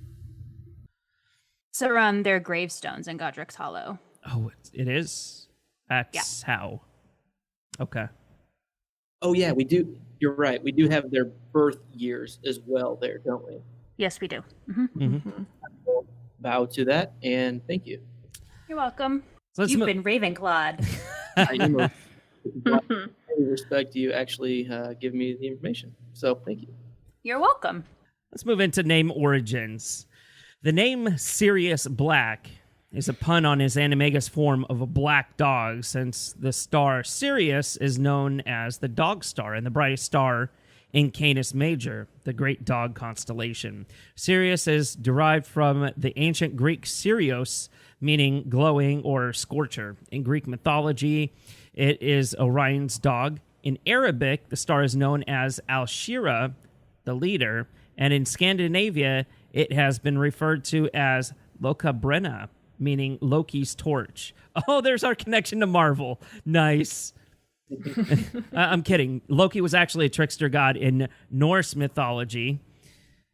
So their gravestones in Godric's Hollow. Oh, it is? That's how. Okay. Oh, yeah, we do. You're right. We do have their birth years as well there, don't we? Yes, we do. Mm-hmm. Mm-hmm. I'll bow to that, and thank you. You're welcome. So You've been Ravenclawed. I respect you actually giving me the information. So thank you. You're welcome. Let's move into name origins. The name Sirius Black is a pun on his animagus form of a black dog, since the star Sirius is known as the dog star and the brightest star in Canis Major, the great dog constellation. Sirius is derived from the ancient Greek Sirios, meaning glowing or scorcher. In Greek mythology, it is Orion's dog. In Arabic, the star is known as Al-Shira, the leader, and in Scandinavia, it has been referred to as Lokabrena, meaning Loki's torch. Oh, there's our connection to Marvel. Nice. I'm kidding. Loki was actually a trickster god in Norse mythology.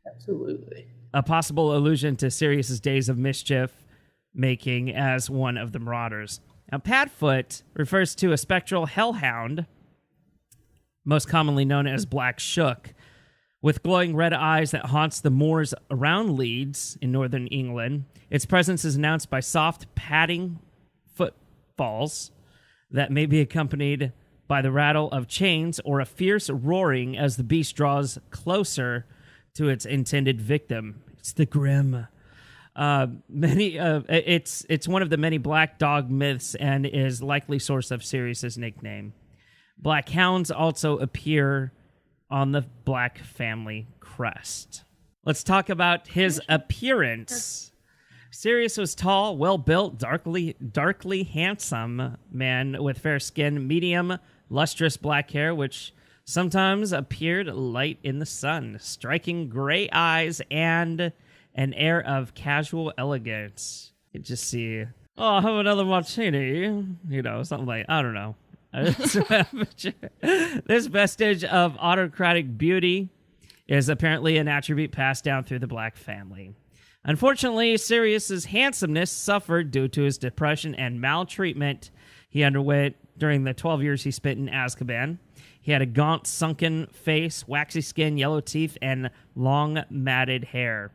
Absolutely. A possible allusion to Sirius's days of mischief making as one of the Marauders. Now, Padfoot refers to a spectral hellhound, most commonly known as Black Shook, with glowing red eyes that haunts the moors around Leeds in northern England. Its presence is announced by soft padding footfalls that may be accompanied by the rattle of chains or a fierce roaring as the beast draws closer to its intended victim. It's the Grim. It's one of the many black dog myths and is likely source of Sirius's nickname. Black hounds also appear on the Black family crest. Let's talk about his appearance. Sirius was tall, well-built, darkly handsome man with fair skin, medium, lustrous black hair, which sometimes appeared light in the sun, striking gray eyes, and an air of casual elegance. You just see, I'll have another martini, something like, I don't know. This vestige of autocratic beauty is apparently an attribute passed down through the Black family. Unfortunately, Sirius's handsomeness suffered due to his depression and maltreatment he underwent during the 12 years he spent in Azkaban. He had a gaunt, sunken face, waxy skin, yellow teeth, and long, matted hair.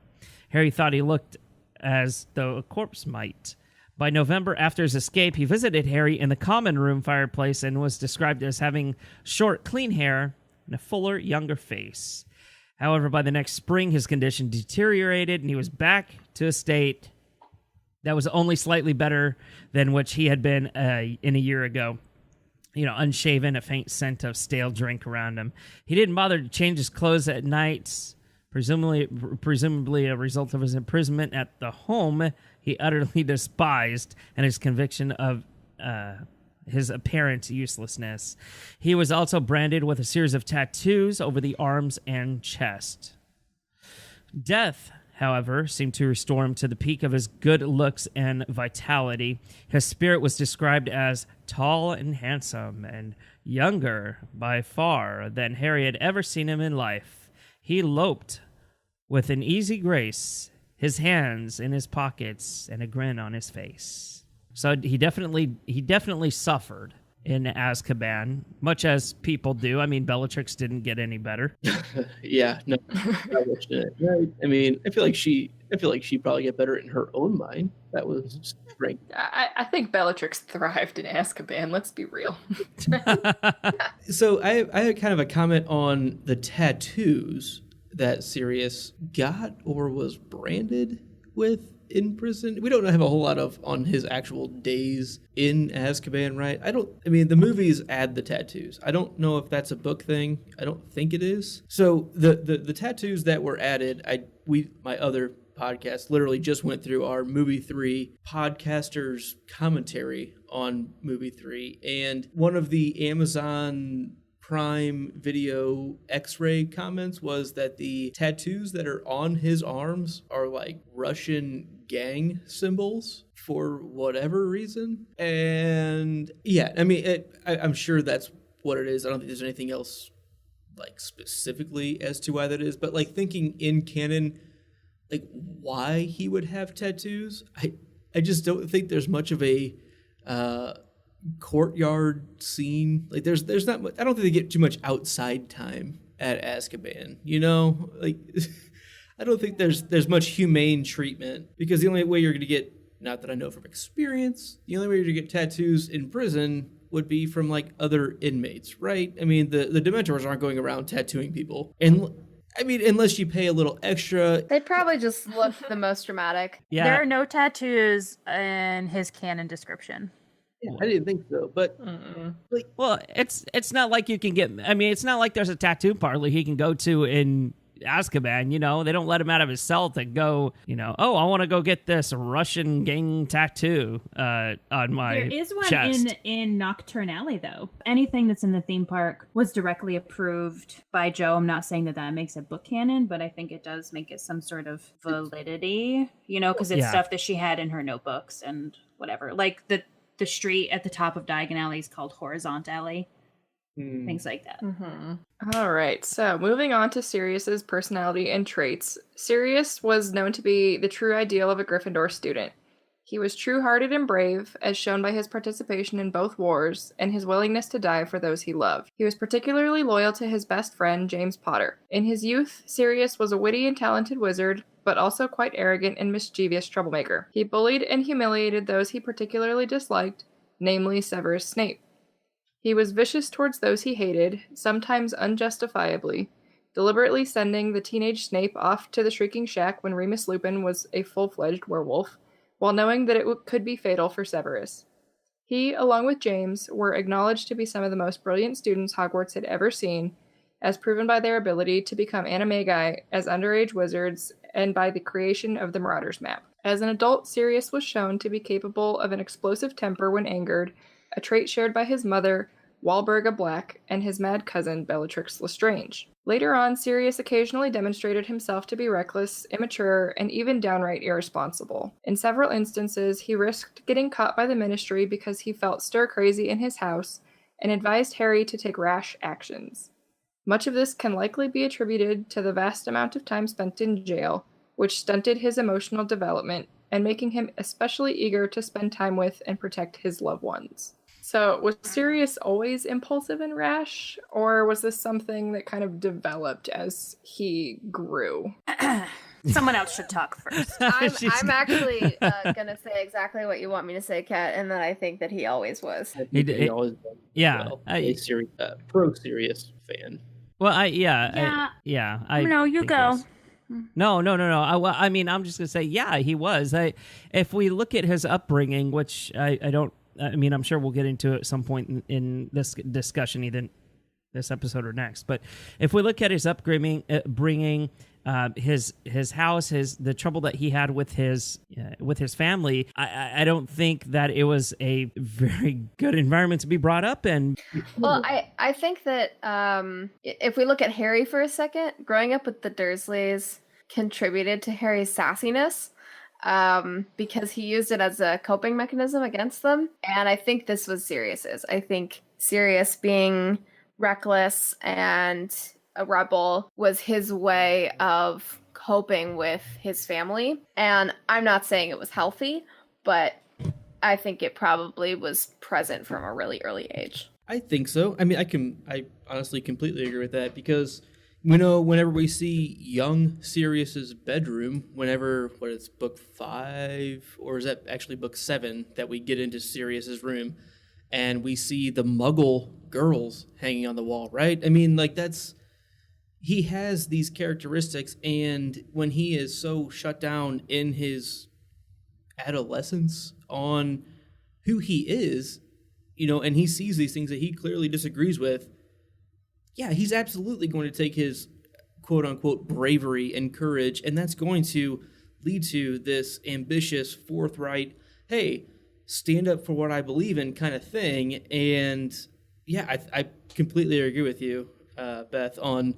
Harry thought he looked as though a corpse might. By November, after his escape, he visited Harry in the common room fireplace and was described as having short, clean hair and a fuller, younger face. However, by the next spring, his condition deteriorated, and he was back to a state that was only slightly better than which he had been in a year ago. Unshaven, a faint scent of stale drink around him. He didn't bother to change his clothes at night, presumably a result of his imprisonment at the home he utterly despised and his conviction of his apparent uselessness. He was also branded with a series of tattoos over the arms and chest. Death, however, seemed to restore him to the peak of his good looks and vitality. His spirit was described as tall and handsome and younger by far than Harry had ever seen him in life. He loped with an easy grace, his hands in his pockets and a grin on his face. So he definitely suffered in Azkaban, much as people do. I mean, Bellatrix didn't get any better. Yeah, no. Right. I mean, I feel like she probably get better in her own mind. That was great. I think Bellatrix thrived in Azkaban. Let's be real. So I had kind of a comment on the tattoos that Sirius got or was branded with in prison. We don't have a whole lot on his actual days in Azkaban, right? The movies add the tattoos. I don't know if that's a book thing. I don't think it is. So the tattoos that were added, my other podcast literally just went through our movie 3 podcasters commentary on movie 3, and one of the Amazon Prime Video X-ray comments was that the tattoos that are on his arms are like Russian gang symbols for whatever reason. And yeah, I mean, I'm sure that's what it is. I don't think there's anything else like specifically as to why that is, but like thinking in canon, like why he would have tattoos, I just don't think there's much of a courtyard scene. Like there's not much. I don't think they get too much outside time at Azkaban, you know, like I don't think there's much humane treatment, because the only way you're going to get, not that I know from experience, the only way you're going to get tattoos in prison would be from like other inmates, right? I mean, the Dementors aren't going around tattooing people, and I mean, unless you pay a little extra. They'd probably just look the most dramatic. Yeah. There are no tattoos in his canon description. Yeah, I didn't think so, but like, Well, it's not like you can get. I mean, it's not like there's a tattoo parlor he can go to in Azkaban. You know, they don't let him out of his cell to go. You know, oh, I want to go get this Russian gang tattoo on my There is one chest. in Nocturne Alley, though. Anything that's in the theme park was directly approved by Joe. I'm not saying that makes it book canon, but I think it does make it some sort of validity, you know, because it's Yeah. stuff that she had in her notebooks and whatever. Like the street at the top of Diagon Alley is called Horizont Alley. Things like that. All right, so moving on to Sirius's personality and traits. Sirius was known to be the true ideal of a Gryffindor student. He was true-hearted and brave, as shown by his participation in both wars, and his willingness to die for those he loved. He was particularly loyal to his best friend, James Potter. In his youth, Sirius was a witty and talented wizard, but also quite arrogant and mischievous troublemaker. He bullied and humiliated those he particularly disliked, namely Severus Snape. He was vicious towards those he hated, sometimes unjustifiably, deliberately sending the teenage Snape off to the Shrieking Shack when Remus Lupin was a full-fledged werewolf, while knowing that it could be fatal for Severus. He, along with James, were acknowledged to be some of the most brilliant students Hogwarts had ever seen, as proven by their ability to become animagi as underage wizards and by the creation of the Marauders map. As an adult, Sirius was shown to be capable of an explosive temper when angered, a trait shared by his mother, Walburga Black, and his mad cousin, Bellatrix Lestrange. Later on, Sirius occasionally demonstrated himself to be reckless, immature, and even downright irresponsible. In several instances, he risked getting caught by the Ministry because he felt stir-crazy in his house and advised Harry to take rash actions. Much of this can likely be attributed to the vast amount of time spent in jail, which stunted his emotional development and making him especially eager to spend time with and protect his loved ones. So, was Sirius always impulsive and rash, or was this something that kind of developed as he grew? Someone else should talk first. I'm actually gonna say exactly what you want me to say, Kat, and that I think that he always was. he always been, Yeah, a pro-serious fan. Well, I No, you think go. yes. No. I mean, I'm just gonna say, yeah, he was. If we look at his upbringing, which I don't. I mean, I'm sure we'll get into it at some point in this discussion, either this episode or next. But if we look at his upbringing, his house, the trouble that he had with his family, I don't think that it was a very good environment to be brought up in. Well, I think that if we look at Harry for a second, growing up with the Dursleys contributed to Harry's sassiness. Because he used it as a coping mechanism against them. And I think this was Sirius's. I think Sirius being reckless and a rebel was his way of coping with his family. And I'm not saying it was healthy, but I think it probably was present from a really early age. I think so. I mean, I honestly completely agree with that, because we know whenever we see young Sirius's bedroom, whenever, it's book 5, or is that actually book 7, that we get into Sirius's room, and we see the Muggle girls hanging on the wall, right? I mean, like, he has these characteristics, and when he is so shut down in his adolescence on who he is, you know, and he sees these things that he clearly disagrees with, yeah, he's absolutely going to take his quote-unquote bravery and courage, and that's going to lead to this ambitious, forthright, hey, stand up for what I believe in kind of thing. And yeah, I completely agree with you, Beth, on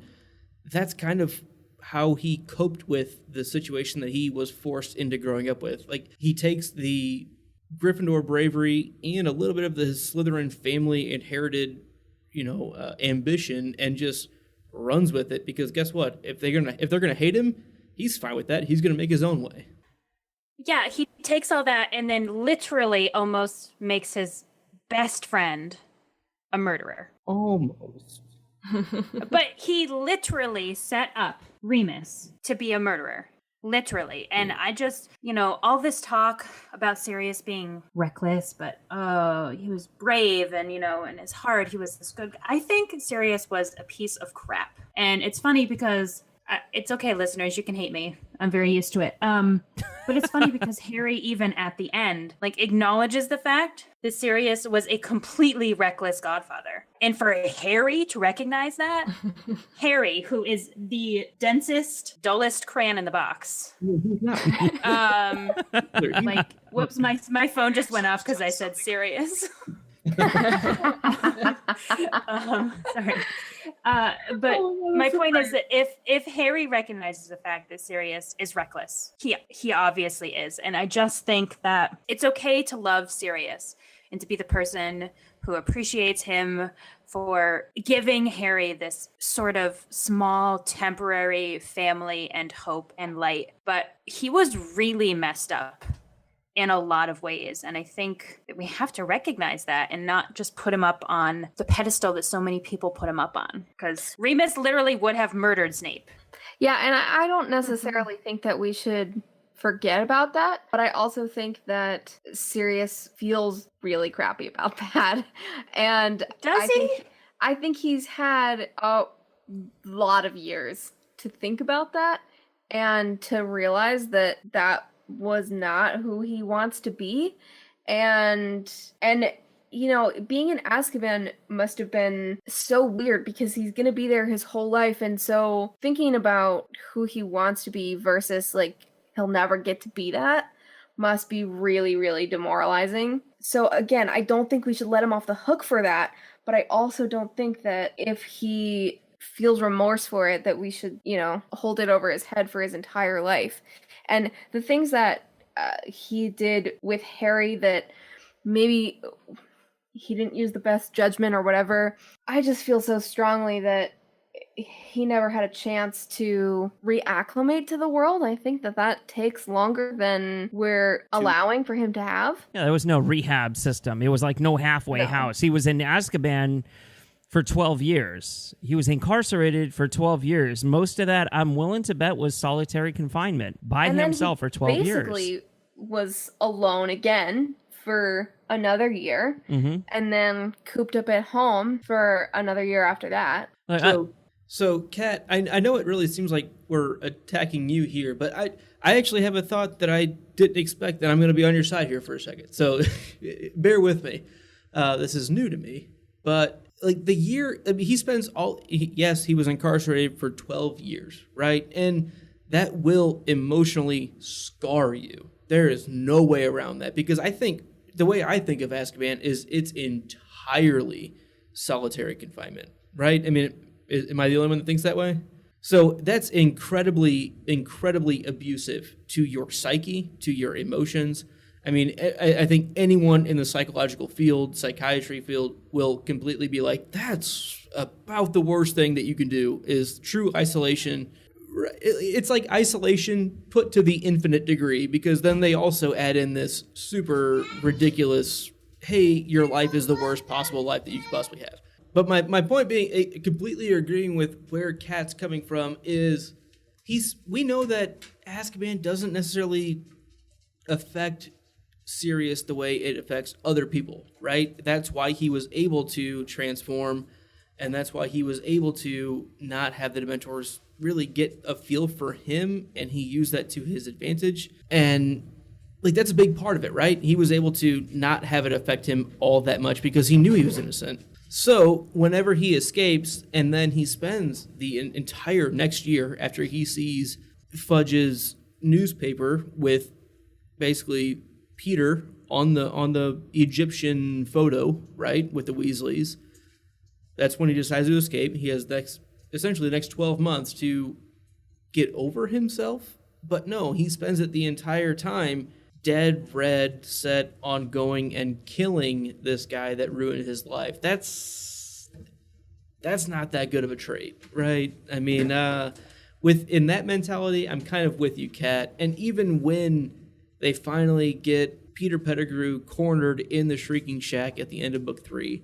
that's kind of how he coped with the situation that he was forced into growing up with. Like, he takes the Gryffindor bravery and a little bit of the Slytherin family inherited, ambition, and just runs with it, because guess what? If they're gonna hate him, he's fine with that. He's gonna make his own way. Yeah, he takes all that and then literally almost makes his best friend a murderer. Almost. But he literally set up Remus. to be a murderer. Literally. And I just, all this talk about Sirius being Reckless, but he was brave and, in his heart, he was this good guy. I think Sirius was a piece of crap. and it's funny because It's okay, listeners. You can hate me. I'm very used to it. But it's funny because Harry, even at the end, Acknowledges the fact that Sirius was a completely reckless godfather. And for Harry to recognize that, Harry, who is the densest, dullest crayon in the box. Whoops, my phone just went off because I said Sirius. Sorry. But my point is that if Harry recognizes the fact that Sirius is reckless, he obviously is. And I just think that it's okay to love Sirius and to be the person who appreciates him for giving Harry this sort of small, temporary family and hope and light. But he was really messed up in a lot of ways. And I think that we have to recognize that and not just put him up on the pedestal that so many people put him up on. Because Remus literally would have murdered Snape. Yeah, and I don't necessarily think that we should forget about that, but I also think that Sirius feels really crappy about that. And I think he's had a lot of years to think about that and to realize that that was not who he wants to be. And being in Azkaban must have been so weird because he's going to be there his whole life. And so thinking about who he wants to be versus he'll never get to be that must be really, really demoralizing. So again, I don't think we should let him off the hook for that. But I also don't think that if he feels remorse for it, that we should, hold it over his head for his entire life. And the things that he did with Harry that maybe he didn't use the best judgment or whatever, I just feel so strongly that he never had a chance to reacclimate to the world. I think that takes longer than we're allowing for him to have. Yeah, there was no rehab system. It was no halfway house. He was in Azkaban for 12 years. He was incarcerated for 12 years. Most of that, I'm willing to bet, was solitary confinement by himself for 12 years. Basically was alone again for another year, and then cooped up at home for another year after that. So, Kat, I know it really seems like we're attacking you here, but I actually have a thought that I didn't expect, that I'm going to be on your side here for a second. So bear with me. This is new to me. But the year, he spends yes, he was incarcerated for 12 years, right? And that will emotionally scar you. There is no way around that, because I think the way I think of Azkaban is it's entirely solitary confinement, right? I mean, am I the only one that thinks that way? So that's incredibly, incredibly abusive to your psyche, to your emotions. I mean, I think anyone in the psychological field, psychiatry field, will completely be like, that's about the worst thing that you can do, is true isolation. It's like isolation put to the infinite degree, because then they also add in this super ridiculous, hey, your life is the worst possible life that you could possibly have. But my point being, completely agreeing with where Kat's coming from, is we know that Azkaban doesn't necessarily affect Sirius the way it affects other people, right? That's why he was able to transform, and that's why he was able to not have the Dementors really get a feel for him, and he used that to his advantage. And that's a big part of it, right? He was able to not have it affect him all that much because he knew he was innocent. So whenever he escapes, and then he spends the entire next year after he sees Fudge's newspaper with basically Peter on the Egyptian photo, right, with the Weasleys. That's when he decides to escape. He has essentially the next 12 months to get over himself. But no, he spends it the entire time dead red set on going and killing this guy that ruined his life. That's not that good of a trait, right? I mean, in that mentality, I'm kind of with you, Kat. And even when they finally get Peter Pettigrew cornered in the Shrieking Shack at the end of book 3,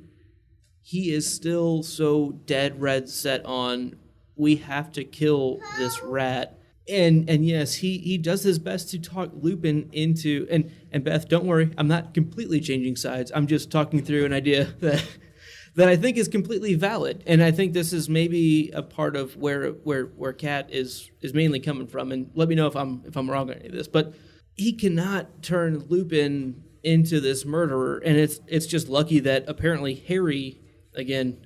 he is still so dead red set on, we have to kill this rat. And yes, he does his best to talk Lupin into, and Beth, don't worry, I'm not completely changing sides. I'm just talking through an idea that I think is completely valid. And I think this is maybe a part of where Kat is mainly coming from. And let me know if I'm wrong on any of this. But he cannot turn Lupin into this murderer, and it's just lucky that apparently Harry, again,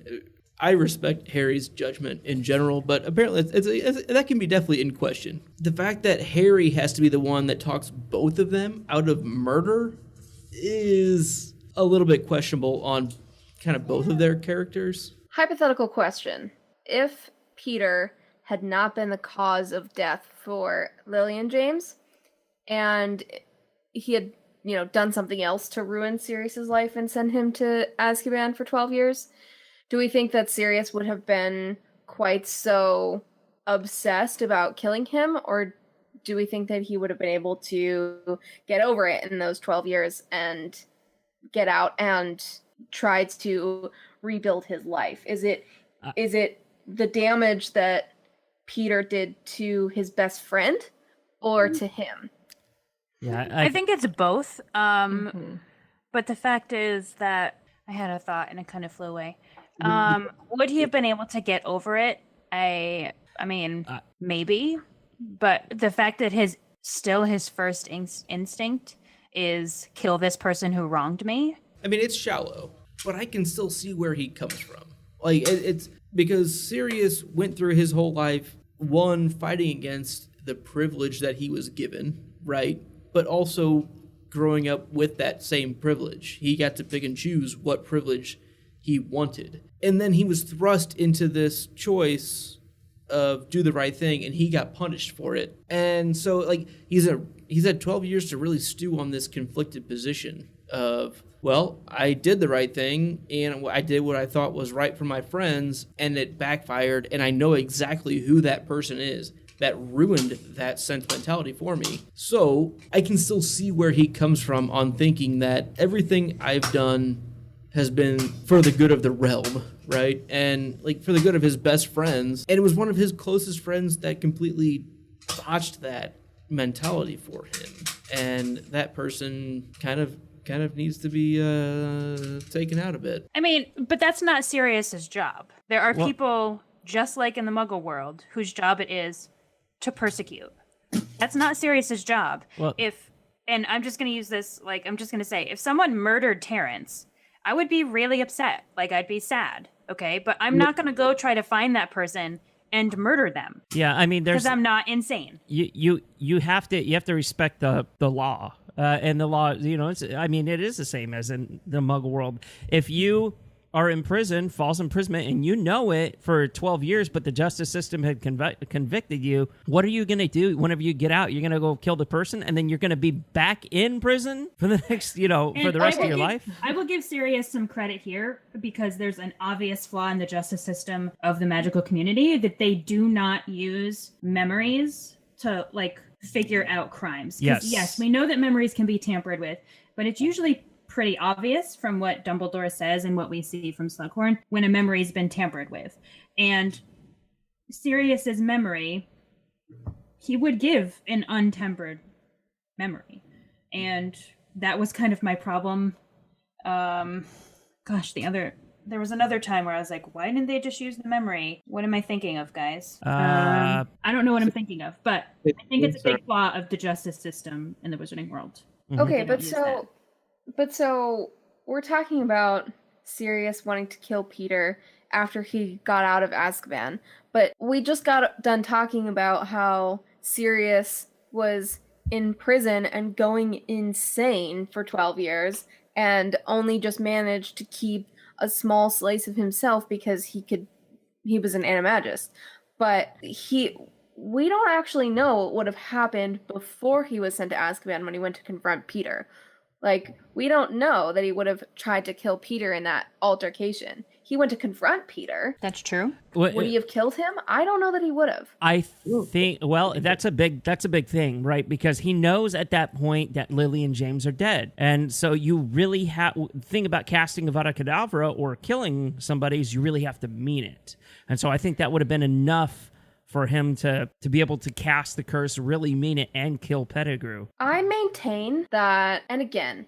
I respect Harry's judgment in general, but apparently that can be definitely in question. The fact that Harry has to be the one that talks both of them out of murder is a little bit questionable on kind of both of their characters. Hypothetical question. If Peter had not been the cause of death for Lily and James, and he had, done something else to ruin Sirius's life and send him to Azkaban for 12 years, do we think that Sirius would have been quite so obsessed about killing him, or do we think that he would have been able to get over it in those 12 years and get out and try to rebuild his life? Is it the damage that Peter did to his best friend or to him? Yeah, I think it's both. But the fact is that I had a thought and it kind of flew away. Would he have been able to get over it? I mean, maybe. But the fact that his first instinct is kill this person who wronged me. I mean, it's shallow, but I can still see where he comes from. Like, it's because Sirius went through his whole life, one, fighting against the privilege that he was given, right? But also growing up with that same privilege. He got to pick and choose what privilege he wanted. And then he was thrust into this choice of do the right thing, and he got punished for it. And so, like, he's had 12 years to really stew on this conflicted position of, well, I did the right thing, and I did what I thought was right for my friends, and it backfired, and I know exactly who that person is that ruined that sentimentality for me. So I can still see where he comes from on thinking that everything I've done has been for the good of the realm, right? And like for the good of his best friends. And it was one of his closest friends that completely botched that mentality for him. And that person kind of needs to be taken out a bit. I mean, but that's not Sirius's job. There are people just like in the Muggle world whose job it is to persecute. That's not Sirius's job. And I'm just going to use this, I'm just going to say, if someone murdered Terrence, I would be really upset. I'd be sad, okay? But I'm not going to go try to find that person and murder them. Yeah, I mean, because I'm not insane. You have to respect the law. And the law, it is the same as in the Muggle world. If you are in prison, false imprisonment, and you know it for 12 years, but the justice system had convicted you, what are you going to do whenever you get out? You're going to go kill the person, and then you're going to be back in prison for the next, for the rest of your life? I will give Sirius some credit here, because there's an obvious flaw in the justice system of the magical community, that they do not use memories to, figure out crimes. Yes, we know that memories can be tampered with, but it's usually pretty obvious from what Dumbledore says and what we see from Slughorn when a memory's been tampered with. And Sirius's memory, he would give an untempered memory. And that was kind of my problem. There was another time where I was like, why didn't they just use the memory? What am I thinking of, guys? I don't know what I'm thinking of, but I think it's a big flaw of the justice system in the Wizarding world. Okay, But so we're talking about Sirius wanting to kill Peter after he got out of Azkaban. But we just got done talking about how Sirius was in prison and going insane for 12 years and only just managed to keep a small slice of himself because he was an animagist. But we don't actually know what would have happened before he was sent to Azkaban when he went to confront Peter. Like, we don't know that he would have tried to kill Peter in that altercation. He went to confront Peter. That's true. Would he have killed him? I don't know that he would have. I think, well, that's a big thing, right? Because he knows at that point that Lily and James are dead. And so you really thing about casting Avada Kedavra or killing somebody is you really have to mean it. And so I think that would have been enough for him to be able to cast the curse, really mean it, and kill Pettigrew. I maintain that, and again,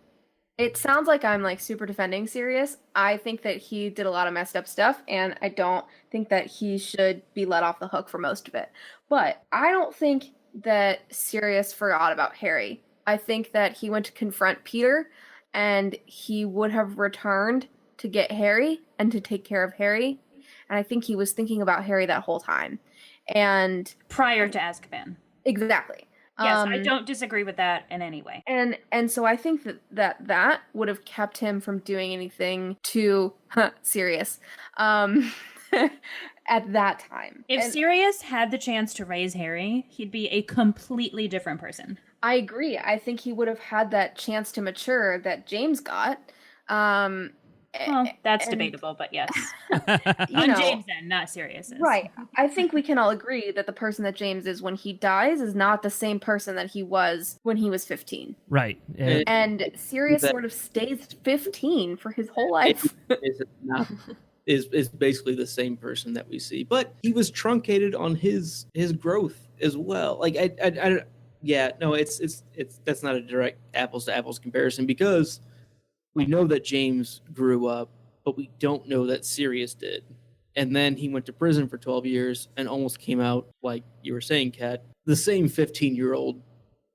it sounds like I'm like super defending Sirius. I think that he did a lot of messed up stuff, and I don't think that he should be let off the hook for most of it. But I don't think that Sirius forgot about Harry. I think that he went to confront Peter, and he would have returned to get Harry and to take care of Harry. And I think he was thinking about Harry that whole time. And prior to Azkaban. Exactly. Yes, I don't disagree with that in any way. And so I think that would have kept him from doing anything too serious at that time. If Sirius had the chance to raise Harry, he'd be a completely different person. I agree. I think he would have had that chance to mature that James got. Well, that's debatable, but yes. On James then, not Sirius. Right. I think we can all agree that the person that James is when he dies is not the same person that he was when he was 15. Right. And Sirius sort of stays 15 for his whole life. Is basically the same person that we see. But he was truncated on his growth as well. Like that's not a direct apples to apples comparison because we know that James grew up, but we don't know that Sirius did. And then he went to prison for 12 years and almost came out, like you were saying, Kat, the same 15-year-old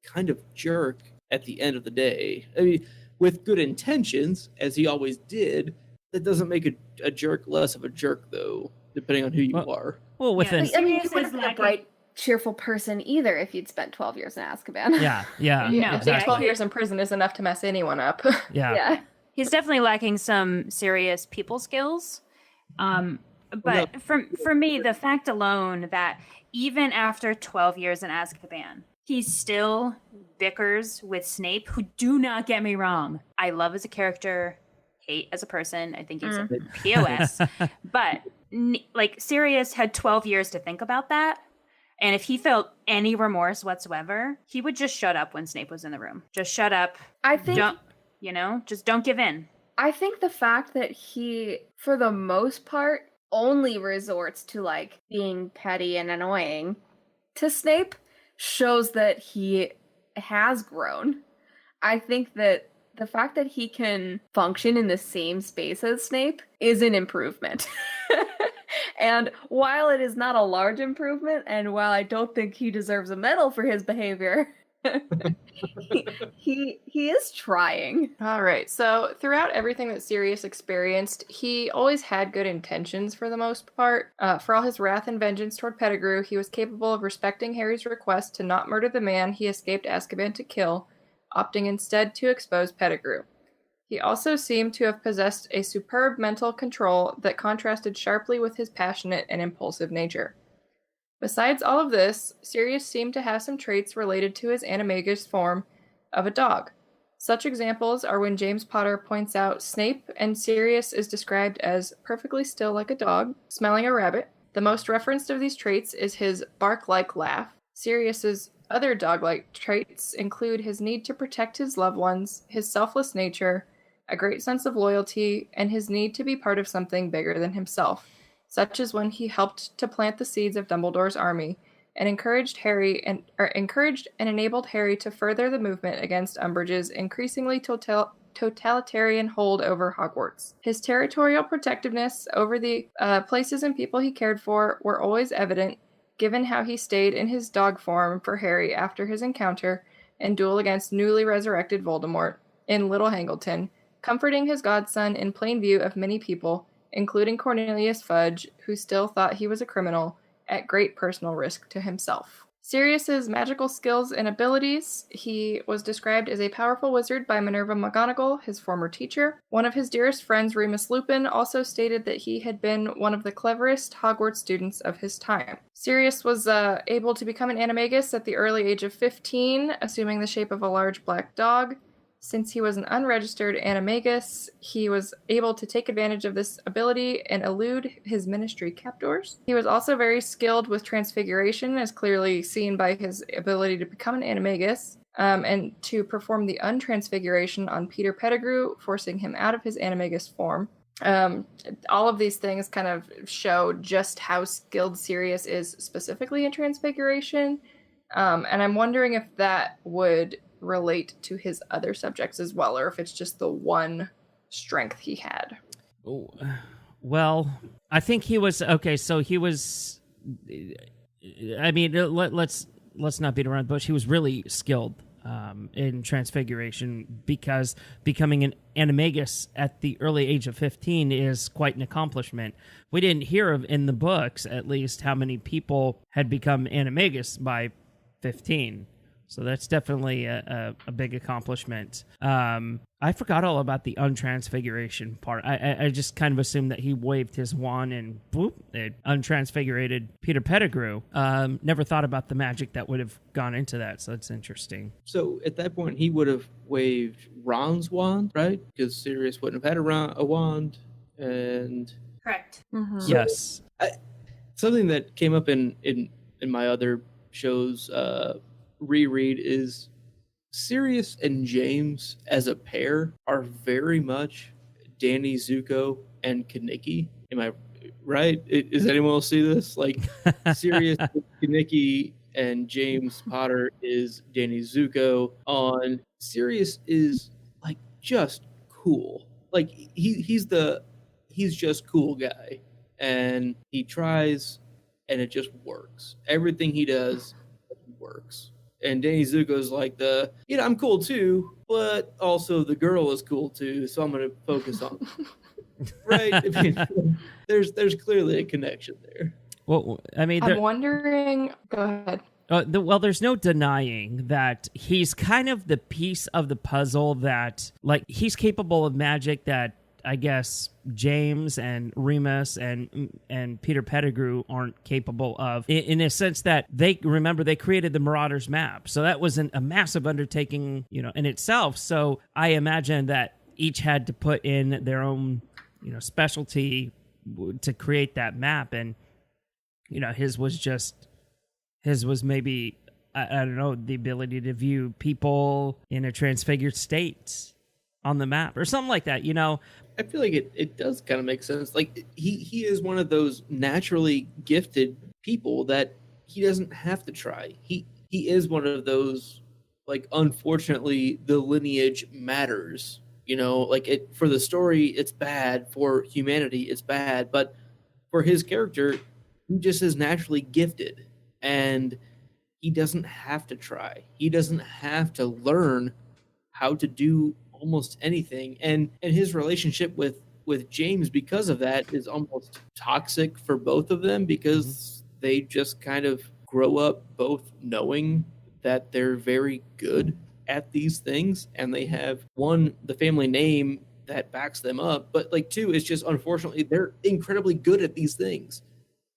kind of jerk at the end of the day. I mean, with good intentions, as he always did, that doesn't make a jerk less of a jerk, though, depending on who you are. Well, within... I mean, you wouldn't be a bright, cheerful person either if you'd spent 12 years in Azkaban. Yeah. No, exactly. 12 years in prison is enough to mess anyone up. Yeah. He's definitely lacking some serious people skills. But for me, the fact alone that even after 12 years in Azkaban, he still bickers with Snape, who, do not get me wrong, I love as a character, hate as a person. I think he's a POS. But like Sirius had 12 years to think about that. And if he felt any remorse whatsoever, he would just shut up when Snape was in the room. Just shut up. I think... just don't give in. I think the fact that he, for the most part, only resorts to, like, being petty and annoying to Snape shows that he has grown. I think that the fact that he can function in the same space as Snape is an improvement. And while it is not a large improvement, and while I don't think he deserves a medal for his behavior... he is trying. All right. So throughout everything that Sirius experienced, he always had good intentions for the most part. For all his wrath and vengeance toward Pettigrew, he was capable of respecting Harry's request to not murder the man he escaped Azkaban to kill, opting instead to expose Pettigrew. He also seemed to have possessed a superb mental control that contrasted sharply with his passionate and impulsive nature. Besides all of this, Sirius seemed to have some traits related to his animagus form of a dog. Such examples are when James Potter points out Snape and Sirius is described as perfectly still like a dog, smelling a rabbit. The most referenced of these traits is his bark-like laugh. Sirius's other dog-like traits include his need to protect his loved ones, his selfless nature, a great sense of loyalty, and his need to be part of something bigger than himself, such as when he helped to plant the seeds of Dumbledore's army and encouraged and enabled Harry to further the movement against Umbridge's increasingly totalitarian hold over Hogwarts. His territorial protectiveness over the places and people he cared for were always evident, given how he stayed in his dog form for Harry after his encounter and duel against newly resurrected Voldemort in Little Hangleton, comforting his godson in plain view of many people, including Cornelius Fudge, who still thought he was a criminal, at great personal risk to himself. Sirius's magical skills and abilities. He was described as a powerful wizard by Minerva McGonagall, his former teacher. One of his dearest friends, Remus Lupin, also stated that he had been one of the cleverest Hogwarts students of his time. Sirius was able to become an animagus at the early age of 15, assuming the shape of a large black dog. Since he was an unregistered animagus, he was able to take advantage of this ability and elude his ministry captors. He was also very skilled with transfiguration, as clearly seen by his ability to become an animagus, and to perform the untransfiguration on Peter Pettigrew, forcing him out of his animagus form. All of these things kind of show just how skilled Sirius is specifically in transfiguration, and I'm wondering if that would relate to his other subjects as well, or if it's just the one strength he had. Oh, well, I think he was okay. So he was. I mean, let's not beat around the bush. He was really skilled in transfiguration, because becoming an animagus at the early age of 15 is quite an accomplishment. We didn't hear of, in the books at least, how many people had become animagus by 15. So that's definitely a big accomplishment. I forgot all about the untransfiguration part. I just kind of assumed that he waved his wand and boop, it untransfigurated Peter Pettigrew. Never thought about the magic that would have gone into that, so it's interesting. So at that point, he would have waved Ron's wand, right? Because Sirius wouldn't have had a wand, and... Correct. Mm-hmm. So Yes. Something that came up in my other shows... reread is Sirius and James as a pair are very much Danny Zuko and Kaneki. Am I right? Does anyone else see this? Like Sirius is Kaneki and James Potter is Danny Zuko. On Sirius is like just cool. Like he's just cool guy, and he tries and it just works. Everything he does works. And Danny Zuko's like I'm cool too, but also the girl is cool too, so I'm going to focus on right? I mean, there's clearly a connection there. Well, I mean... I'm wondering... Go ahead. Well, there's no denying that he's kind of the piece of the puzzle that, like, he's capable of magic that I guess James and Remus and Peter Pettigrew aren't capable of, in a sense that they created the Marauders map. So that was a massive undertaking, in itself. So I imagine that each had to put in their own, specialty to create that map. And, his was maybe, I don't know, the ability to view people in a transfigured state on the map or something like that, I feel like it does kind of make sense. Like he is one of those naturally gifted people that he doesn't have to try. He is one of those, like, unfortunately the lineage matters, like for the story it's bad, for humanity it's bad, but for his character he just is naturally gifted and he doesn't have to try. He doesn't have to learn how to do almost anything, and his relationship with James because of that is almost toxic for both of them, because they just kind of grow up both knowing that they're very good at these things, and they have, one, the family name that backs them up, but like two, it's just unfortunately they're incredibly good at these things,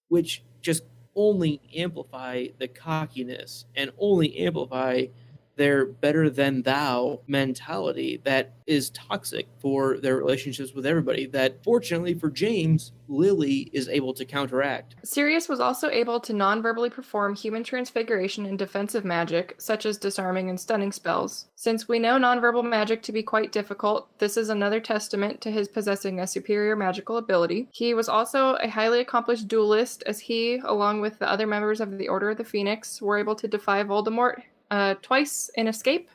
which just only amplify the cockiness and only amplify their better than thou mentality that is toxic for their relationships with everybody, that fortunately for James, Lily is able to counteract. Sirius was also able to non-verbally perform human transfiguration and defensive magic, such as disarming and stunning spells. Since we know non-verbal magic to be quite difficult, this is another testament to his possessing a superior magical ability. He was also a highly accomplished duelist, as he, along with the other members of the Order of the Phoenix, were able to defy Voldemort twice in Escape.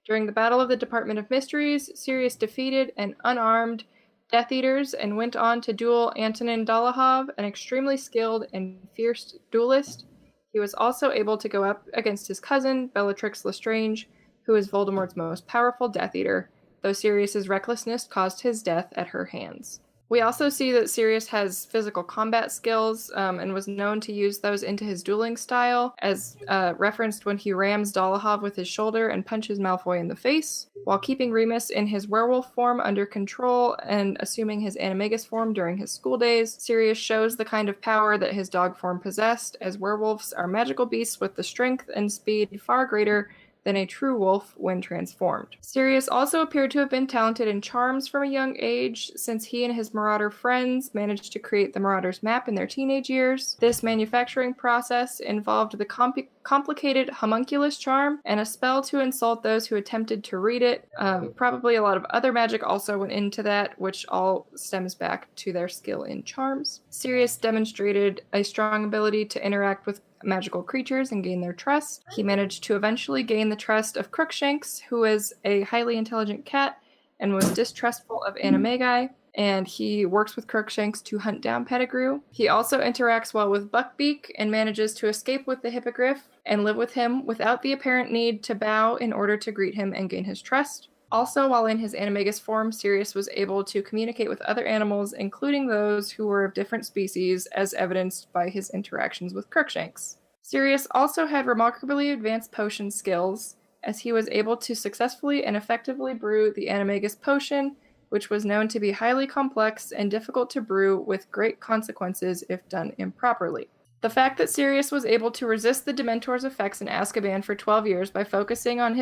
During the Battle of the Department of Mysteries, Sirius defeated an unarmed Death Eaters and went on to duel Antonin Dolohov, an extremely skilled and fierce duelist. He was also able to go up against his cousin, Bellatrix Lestrange, who is Voldemort's most powerful Death Eater, though Sirius's recklessness caused his death at her hands. We also see that Sirius has physical combat skills and was known to use those into his dueling style, as referenced when he rams Dolohov with his shoulder and punches Malfoy in the face, while keeping Remus in his werewolf form under control and assuming his animagus form during his school days. Sirius shows the kind of power that his dog form possessed, as werewolves are magical beasts with the strength and speed far greater than a true wolf when transformed. Sirius also appeared to have been talented in charms from a young age, since he and his Marauder friends managed to create the Marauders map in their teenage years. This manufacturing process involved the complicated homunculus charm and a spell to insult those who attempted to read it. Probably a lot of other magic also went into that, which all stems back to their skill in charms. Sirius demonstrated a strong ability to interact with magical creatures and gain their trust. He managed to eventually gain the trust of Crookshanks, who is a highly intelligent cat and was distrustful of Animagi, and he works with Crookshanks to hunt down Pettigrew. He also interacts well with Buckbeak and manages to escape with the Hippogriff and live with him without the apparent need to bow in order to greet him and gain his trust. Also, while in his animagus form, Sirius was able to communicate with other animals, including those who were of different species, as evidenced by his interactions with Crookshanks. Sirius also had remarkably advanced potion skills, as he was able to successfully and effectively brew the animagus potion, which was known to be highly complex and difficult to brew with great consequences if done improperly. The fact that Sirius was able to resist the Dementor's effects in Azkaban for 12 years by focusing on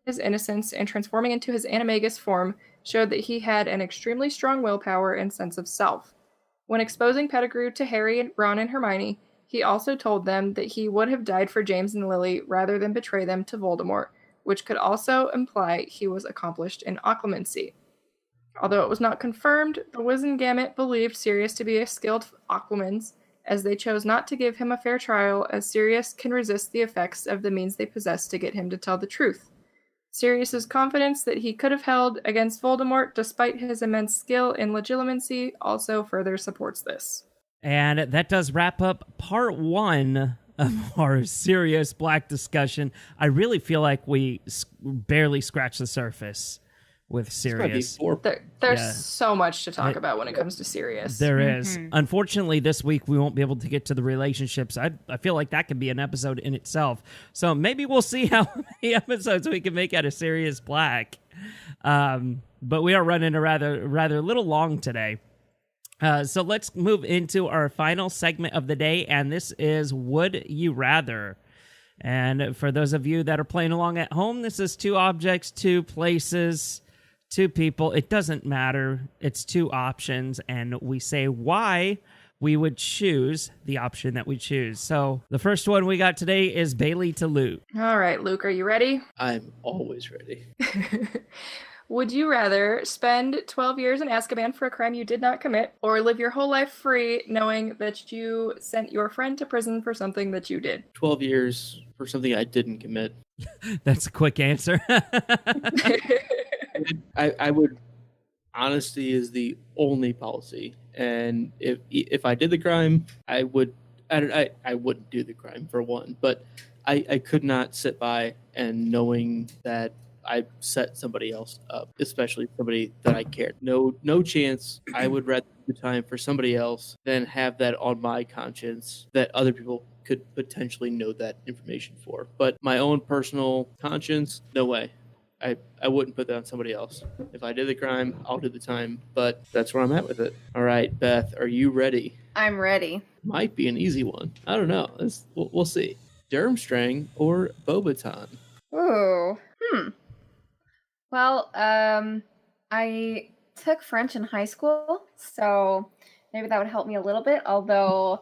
his innocence and transforming into his animagus form showed that he had an extremely strong willpower and sense of self. When exposing Pettigrew to Harry, Ron, and Hermione, he also told them that he would have died for James and Lily rather than betray them to Voldemort, which could also imply he was accomplished in occlumency. Although it was not confirmed, the Wizengamot believed Sirius to be a skilled occlumens, as they chose not to give him a fair trial, as Sirius can resist the effects of the means they possess to get him to tell the truth. Sirius's confidence that he could have held against Voldemort despite his immense skill in legilimency also further supports this. And that does wrap up part 1 of our Sirius Black discussion. I really feel like we barely scratched the surface with Sirius. There's so much to talk about when it comes to Sirius. There is. Unfortunately, this week we won't be able to get to the relationships. I feel like that could be an episode in itself. So maybe we'll see how many episodes we can make out of Sirius Black. But we are running a rather little long today. So let's move into our final segment of the day, and this is Would You Rather? And for those of you that are playing along at home, this is 2 objects, 2 places, 2 people. It doesn't matter. It's 2 options, and we say why we would choose the option that we choose. So the first one we got today is Bailey to Luke. All right, Luke, are you ready? I'm always ready. Would you rather spend 12 years in Azkaban for a crime you did not commit, or live your whole life free knowing that you sent your friend to prison for something that you did? 12 years for something I didn't commit. That's a quick answer. I would, honesty is the only policy. And if I did the crime, I wouldn't do the crime, for one. But I could not sit by and knowing that I set somebody else up, especially somebody that I cared. No chance. I would rather do time for somebody else than have that on my conscience that other people could potentially know that information for. But my own personal conscience, no way. I wouldn't put that on somebody else. If I did the crime, I'll do the time. But that's where I'm at with it. All right, Beth, are you ready? I'm ready. Might be an easy one. I don't know. We'll see. Durmstrang or Bobaton? Ooh. Well, I took French in high school, so maybe that would help me a little bit. Although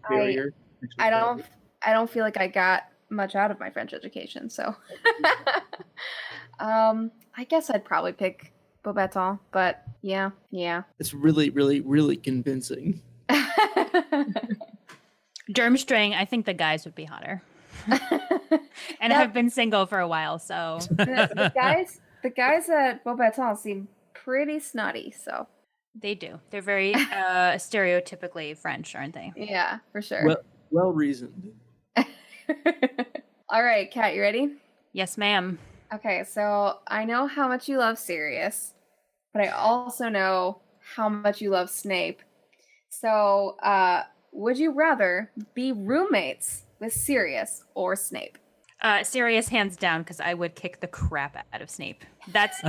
I don't feel like I got much out of my French education. So, I guess I'd probably pick Bobaton. But yeah. It's really, really, really convincing. Durmstrang, I think the guys would be hotter. And I've been single for a while, so the guys at Bobaton seem pretty snotty, so they do. They're very stereotypically French, aren't they? Yeah, for sure. Well reasoned. All right, Kat, you ready? Yes, ma'am. Okay, so I know how much you love Sirius, but I also know how much you love Snape. So, would you rather be roommates with Sirius or Snape? Sirius, hands down, because I would kick the crap out of Snape. That's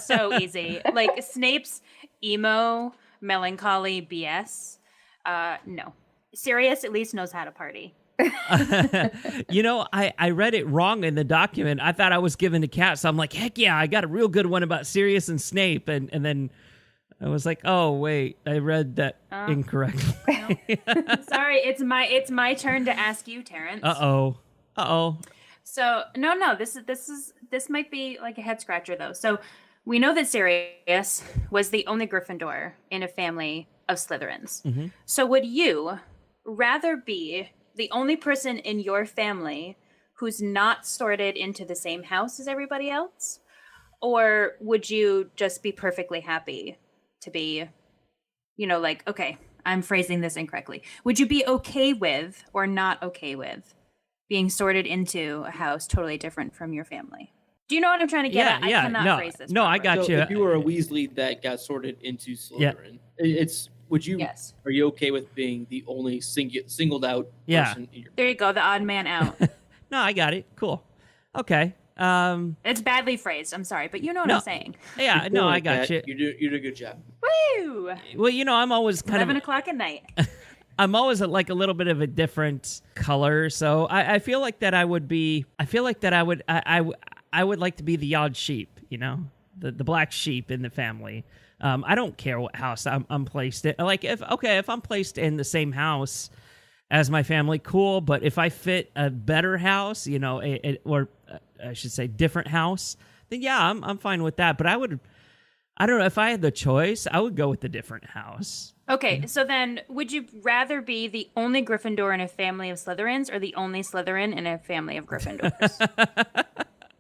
so easy. Like, Snape's emo, melancholy BS. No. Sirius at least knows how to party. I read it wrong in the document. I thought I was giving to Kat, so I'm like, heck yeah, I got a real good one about Sirius and Snape, and then I was like, oh wait, I read that incorrectly. No. Sorry, it's my turn to ask you, Terrence. Uh oh. So no, this might be like a head scratcher though. So we know that Sirius was the only Gryffindor in a family of Slytherins. Mm-hmm. So would you rather be the only person in your family who's not sorted into the same house as everybody else? Or would you just be perfectly happy to be, okay, I'm phrasing this incorrectly. Would you be okay with or not okay with being sorted into a house totally different from your family? Do you know what I'm trying to get at? I cannot phrase this. No, I got you. If you were a Weasley that got sorted into Slytherin, Yes. Are you okay with being the only singled out person in your There you go, the odd man out. No, I got it. Cool. Okay. It's badly phrased. I'm sorry, but you know what I'm saying. Yeah, no, I got you. You did a good job. Woo! Well, I'm always kind 11 of 11:00 at night. I'm always like a little bit of a different color, so I feel like that I would be. I feel like that I would like to be the odd sheep, the black sheep in the family. I don't care what house I'm placed in. Like if I'm placed in the same house as my family, cool. But if I fit a better house, or I should say different house, then yeah, I'm fine with that. But I don't know, if I had the choice, I would go with the different house. Okay, so then would you rather be the only Gryffindor in a family of Slytherins or the only Slytherin in a family of Gryffindors?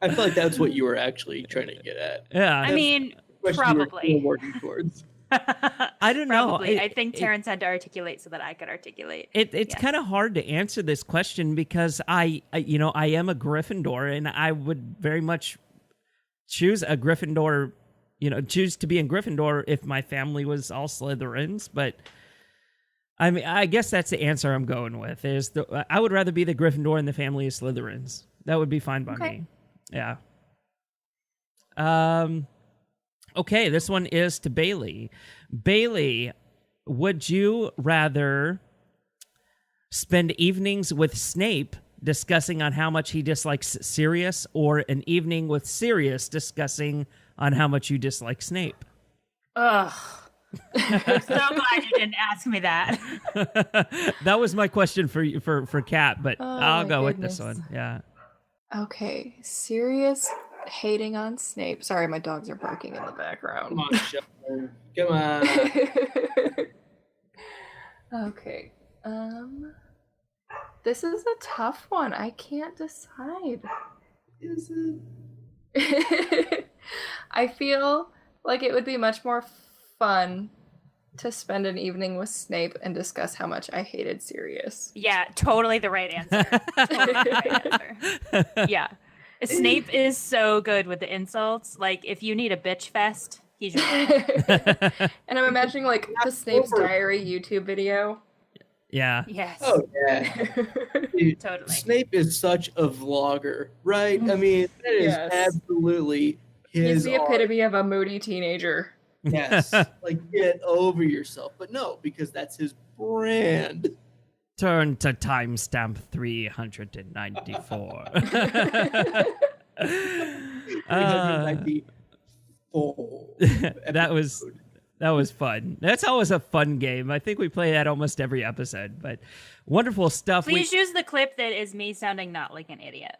I feel like that's what you were actually trying to get at. Yeah. I mean, probably. Working towards. I don't know. Probably. I think Terrence had to articulate so that I could articulate. It's kind of hard to answer this question because I am a Gryffindor, and I would very much choose a Gryffindor, choose to be in Gryffindor if my family was all Slytherins. But I mean, I guess that's the answer I'm going with. I would rather be the Gryffindor in the family of Slytherins. That would be fine by me. Yeah. Okay, this one is to Bailey. Bailey, would you rather spend evenings with Snape discussing on how much he dislikes Sirius, or an evening with Sirius discussing on how much you dislike Snape? Ugh. I'm so glad you didn't ask me that. That was my question for Kat, but I'll go with this one. Yeah. Okay, Sirius hating on Snape. Sorry, my dogs are barking in the background. Come on, Sheldon. Come on. Okay. This is a tough one. I can't decide. Is it? I feel like it would be much more fun to spend an evening with Snape and discuss how much I hated Sirius. Yeah, totally the right answer. Totally the right answer. Yeah. Snape is so good with the insults. Like, if you need a bitch fest, he's your man. And I'm imagining, like, the Snape's Diary YouTube video. Yeah. Yes. Oh, yeah. Dude, totally. Snape is such a vlogger, right? I mean, that is absolutely his He's the epitome of a moody teenager. Yes. Like, get over yourself. But no, because that's his brand. Turn to timestamp 394. 394. That was fun. That's always a fun game. I think we play that almost every episode. But wonderful stuff. Please use the clip that is me sounding not like an idiot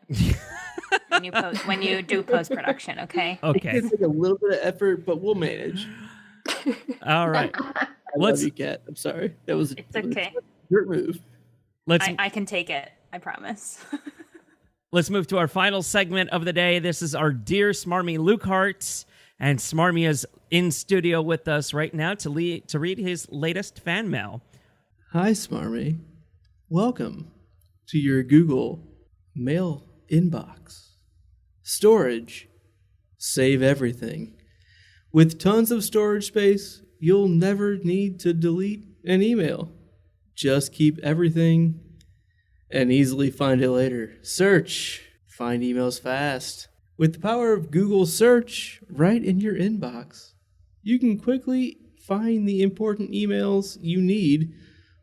when you do post-production, okay? Okay. It's like a little bit of effort, but we'll manage. All right. I love you, Kat. I'm sorry. It's okay. Dirt move. I can take it. I promise. Let's move to our final segment of the day. This is our Dear Smarmy Luke Hart. And Smarmy is in studio with us right now to read his latest fan mail. Hi, Smarmy. Welcome to your Google mail inbox. Storage. Save everything. With tons of storage space, you'll never need to delete an email. Just keep everything and easily find it later. Search. Find emails fast. With the power of Google search right in your inbox, you can quickly find the important emails you need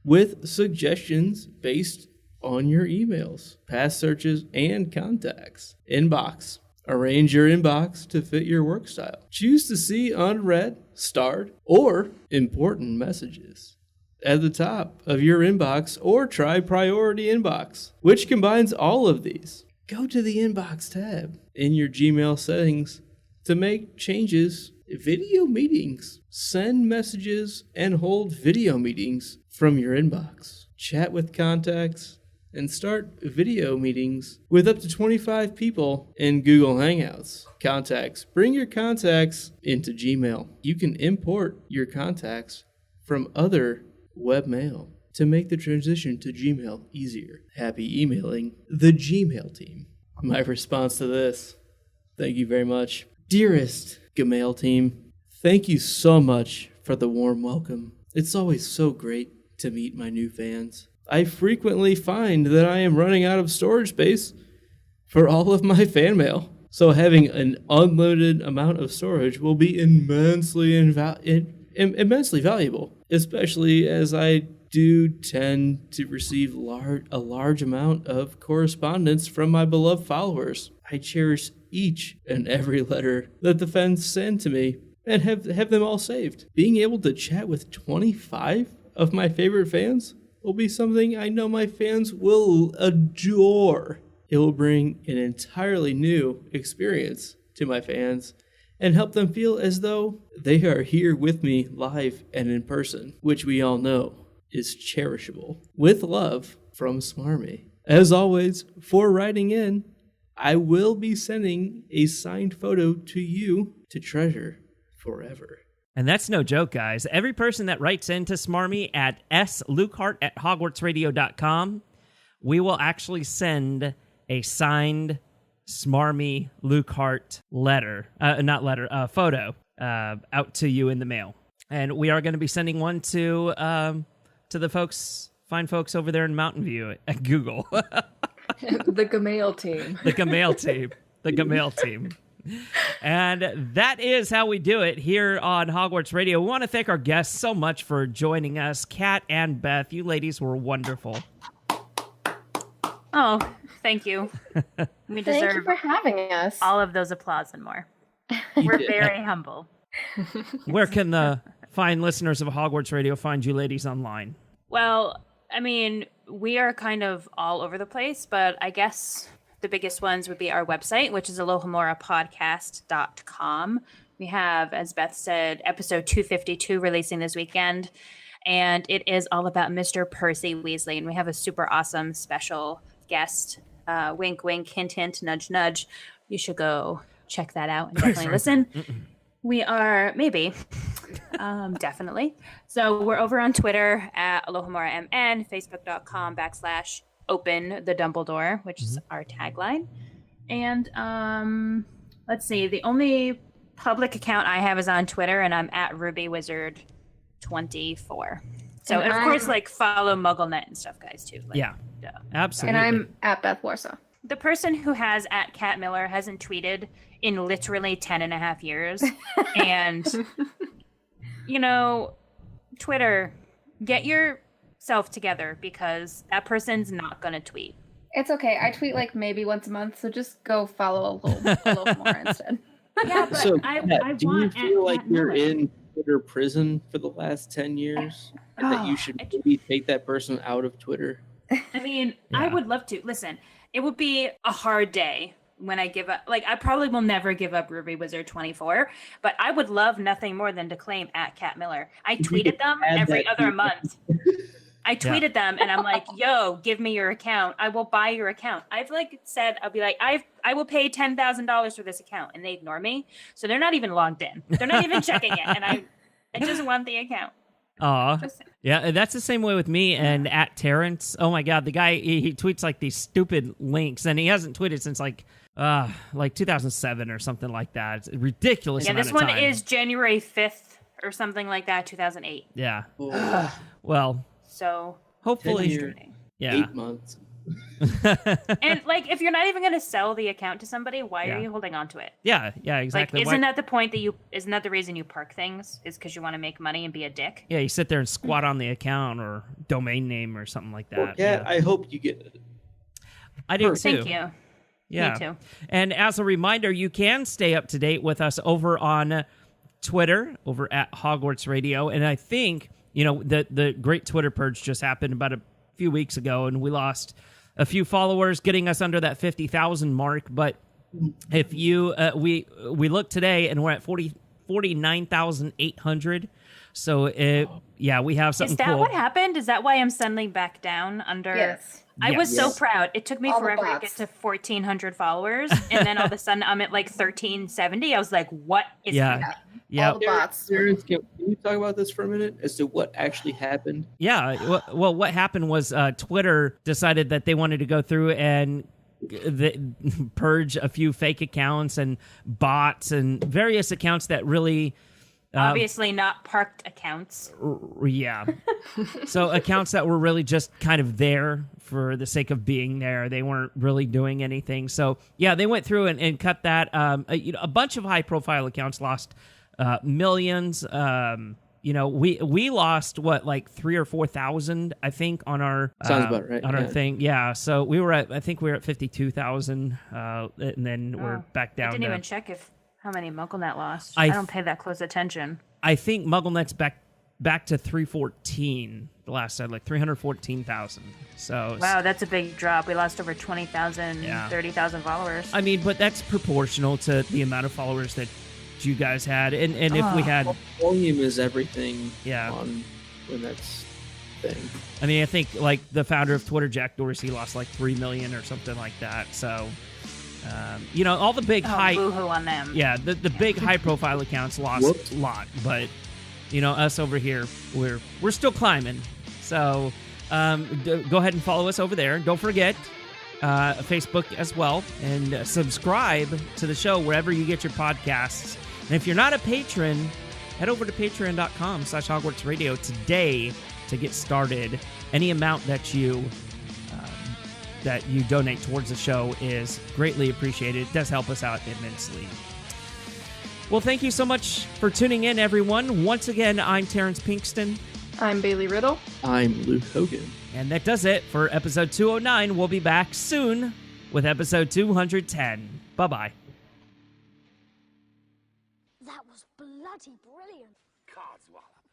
with suggestions based on your emails, past searches, and contacts. Inbox. Arrange your inbox to fit your work style. Choose to see unread, starred, or important messages at the top of your inbox, or try Priority Inbox, which combines all of these. Go to the Inbox tab in your Gmail settings to make changes. Video meetings. Send messages and hold video meetings from your inbox. Chat with contacts and start video meetings with up to 25 people in Google Hangouts. Contacts. Bring your contacts into Gmail. You can import your contacts from other webmail to make the transition to Gmail easier. Happy emailing the Gmail team. My response to this, thank you very much. Dearest Gmail team, thank you so much for the warm welcome. It's always so great to meet my new fans. I frequently find that I am running out of storage space for all of my fan mail. So having an unlimited amount of storage will be immensely valuable, especially as I do tend to receive a large amount of correspondence from my beloved followers. I cherish each and every letter that the fans send to me and have them all saved. Being able to chat with 25 of my favorite fans will be something I know my fans will adore. It will bring an entirely new experience to my fans and help them feel as though they are here with me live and in person, which we all know is cherishable. With love from Smarmy. As always, for writing in, I will be sending a signed photo to you to treasure forever. And that's no joke, guys. Every person that writes into Smarmy at slukehart@hogwartsradio.com, we will actually send a signed Smarmy Lukehart photo out to you in the mail. And we are going to be sending one to the fine folks over there in Mountain View at Google. The Gmail team. The Gmail team. And that is how we do it here on Hogwarts Radio. We want to thank our guests so much for joining us. Kat and Beth, you ladies were wonderful. Oh, thank you. We deserve Thank you for having us. all of those applause and more. We're very humble. Where can the fine listeners of Hogwarts Radio find you ladies online? Well, I mean, we are kind of all over the place, but I guess the biggest ones would be our website, which is alohomorapodcast.com. We have, as Beth said, episode 252 releasing this weekend, and it is all about Mr. Percy Weasley, and we have a super awesome special guest. Wink, wink, hint, hint, nudge, nudge. You should go check that out and definitely listen. We are, maybe, definitely. So we're over on Twitter at AlohomoraMN, Facebook.com/open the Dumbledore, which is our tagline. And let's see, the only public account I have is on Twitter, and I'm at RubyWizard24. So, and of course, like, follow MuggleNet and stuff, guys, too. Like, yeah, absolutely. And I'm at Beth Warsaw. The person who has at Kat Miller hasn't tweeted in literally 10 and a half years. And, you know, Twitter, get yourself together because that person's not going to tweet. It's okay. I tweet like maybe once a month, so just go follow a little more instead. Yeah, but So, I do you want feel like Kat you're Miller. in Twitter prison for the last 10 years? And that you should maybe take that person out of Twitter? I mean, I would love to. Listen, it would be a hard day when I give up. Like, I probably will never give up Ruby Wizard 24, but I would love nothing more than to claim at Kat Miller. I tweeted them every other month. I tweeted them and I'm like, yo, give me your account. I will buy your account. I've like said, I'll be like, I will pay $10,000 for this account. And they ignore me. So they're not even logged in. They're not even checking it. And I just want the account. Aw. Yeah, that's the same way with me and at Terrence. Oh my God, the guy, he tweets like these stupid links and he hasn't tweeted since like 2007 or something like that. It's a ridiculous amount this of one time. is January 5th or something like that, 2008. Yeah. Oh, Well, So hopefully. 10 years. Yeah. 8 months. and like, if you're not even going to sell the account to somebody, why Yeah. are you holding on to it? Yeah, exactly. Like, Why- isn't that the point isn't that the reason you park things? Is because you want to make money and be a dick? Yeah, you sit there and squat on the account or domain name or something like that. Well, Kat, I hope you get it. I do too. Thank you. Yeah. Me too. And as a reminder, you can stay up to date with us over on Twitter, over at Hogwarts Radio. And I think, the great Twitter purge just happened about a few weeks ago, and we lost a few followers, getting us under that 50,000 mark. But if you, we looked today, and we're at 49,800. So, we have something Is that cool. what happened? Is that why I'm suddenly back down under? Yes. I was so proud. It took me All the forever to get bots. to 1,400 followers, and then all of a sudden I'm at like 1,370. I was like, "What is happening?" Yeah. All the bots. Sarah, can you talk about this for a minute as to what actually happened? Yeah. Well, what happened was Twitter decided that they wanted to go through and purge a few fake accounts and bots and various accounts that really... Obviously not parked accounts. Yeah. So accounts that were really just kind of there for the sake of being there. They weren't really doing anything. So, yeah, they went through and cut that. A bunch of high-profile accounts lost millions. We lost, like 3,000 or 4,000, I think, on our... Sounds about right. On our thing. Yeah, so we were at 52,000, and then we're back down I didn't to... even check how many MuggleNet lost. I don't pay that close attention. I think MuggleNet's back to 314 the last I like 314,000. So wow, that's a big drop. We lost over 20,000, Yeah. 30,000 followers. I mean, but that's proportional to the amount of followers that you guys had, and if we had Volume is everything. Yeah. On when that's thing. I mean, I think like the founder of Twitter, Jack Dorsey, lost like 3 million or something like that. So all the big boo-hoo on them. Yeah, the big high profile accounts lost a lot, but us over here, we're still climbing. So go ahead and follow us over there. Don't forget Facebook as well, and subscribe to the show wherever you get your podcasts. And if you're not a patron, head over to patreon.com/Hogwarts Radio today to get started. Any amount that you donate towards the show is greatly appreciated. It does help us out immensely. Well, thank you so much for tuning in, everyone. Once again, I'm Terrence Pinkston. I'm Bailey Riddle. I'm Luke Hogan. And that does it for episode 209. We'll be back soon with episode 210. Bye-bye. That was bloody brilliant. Codswallop.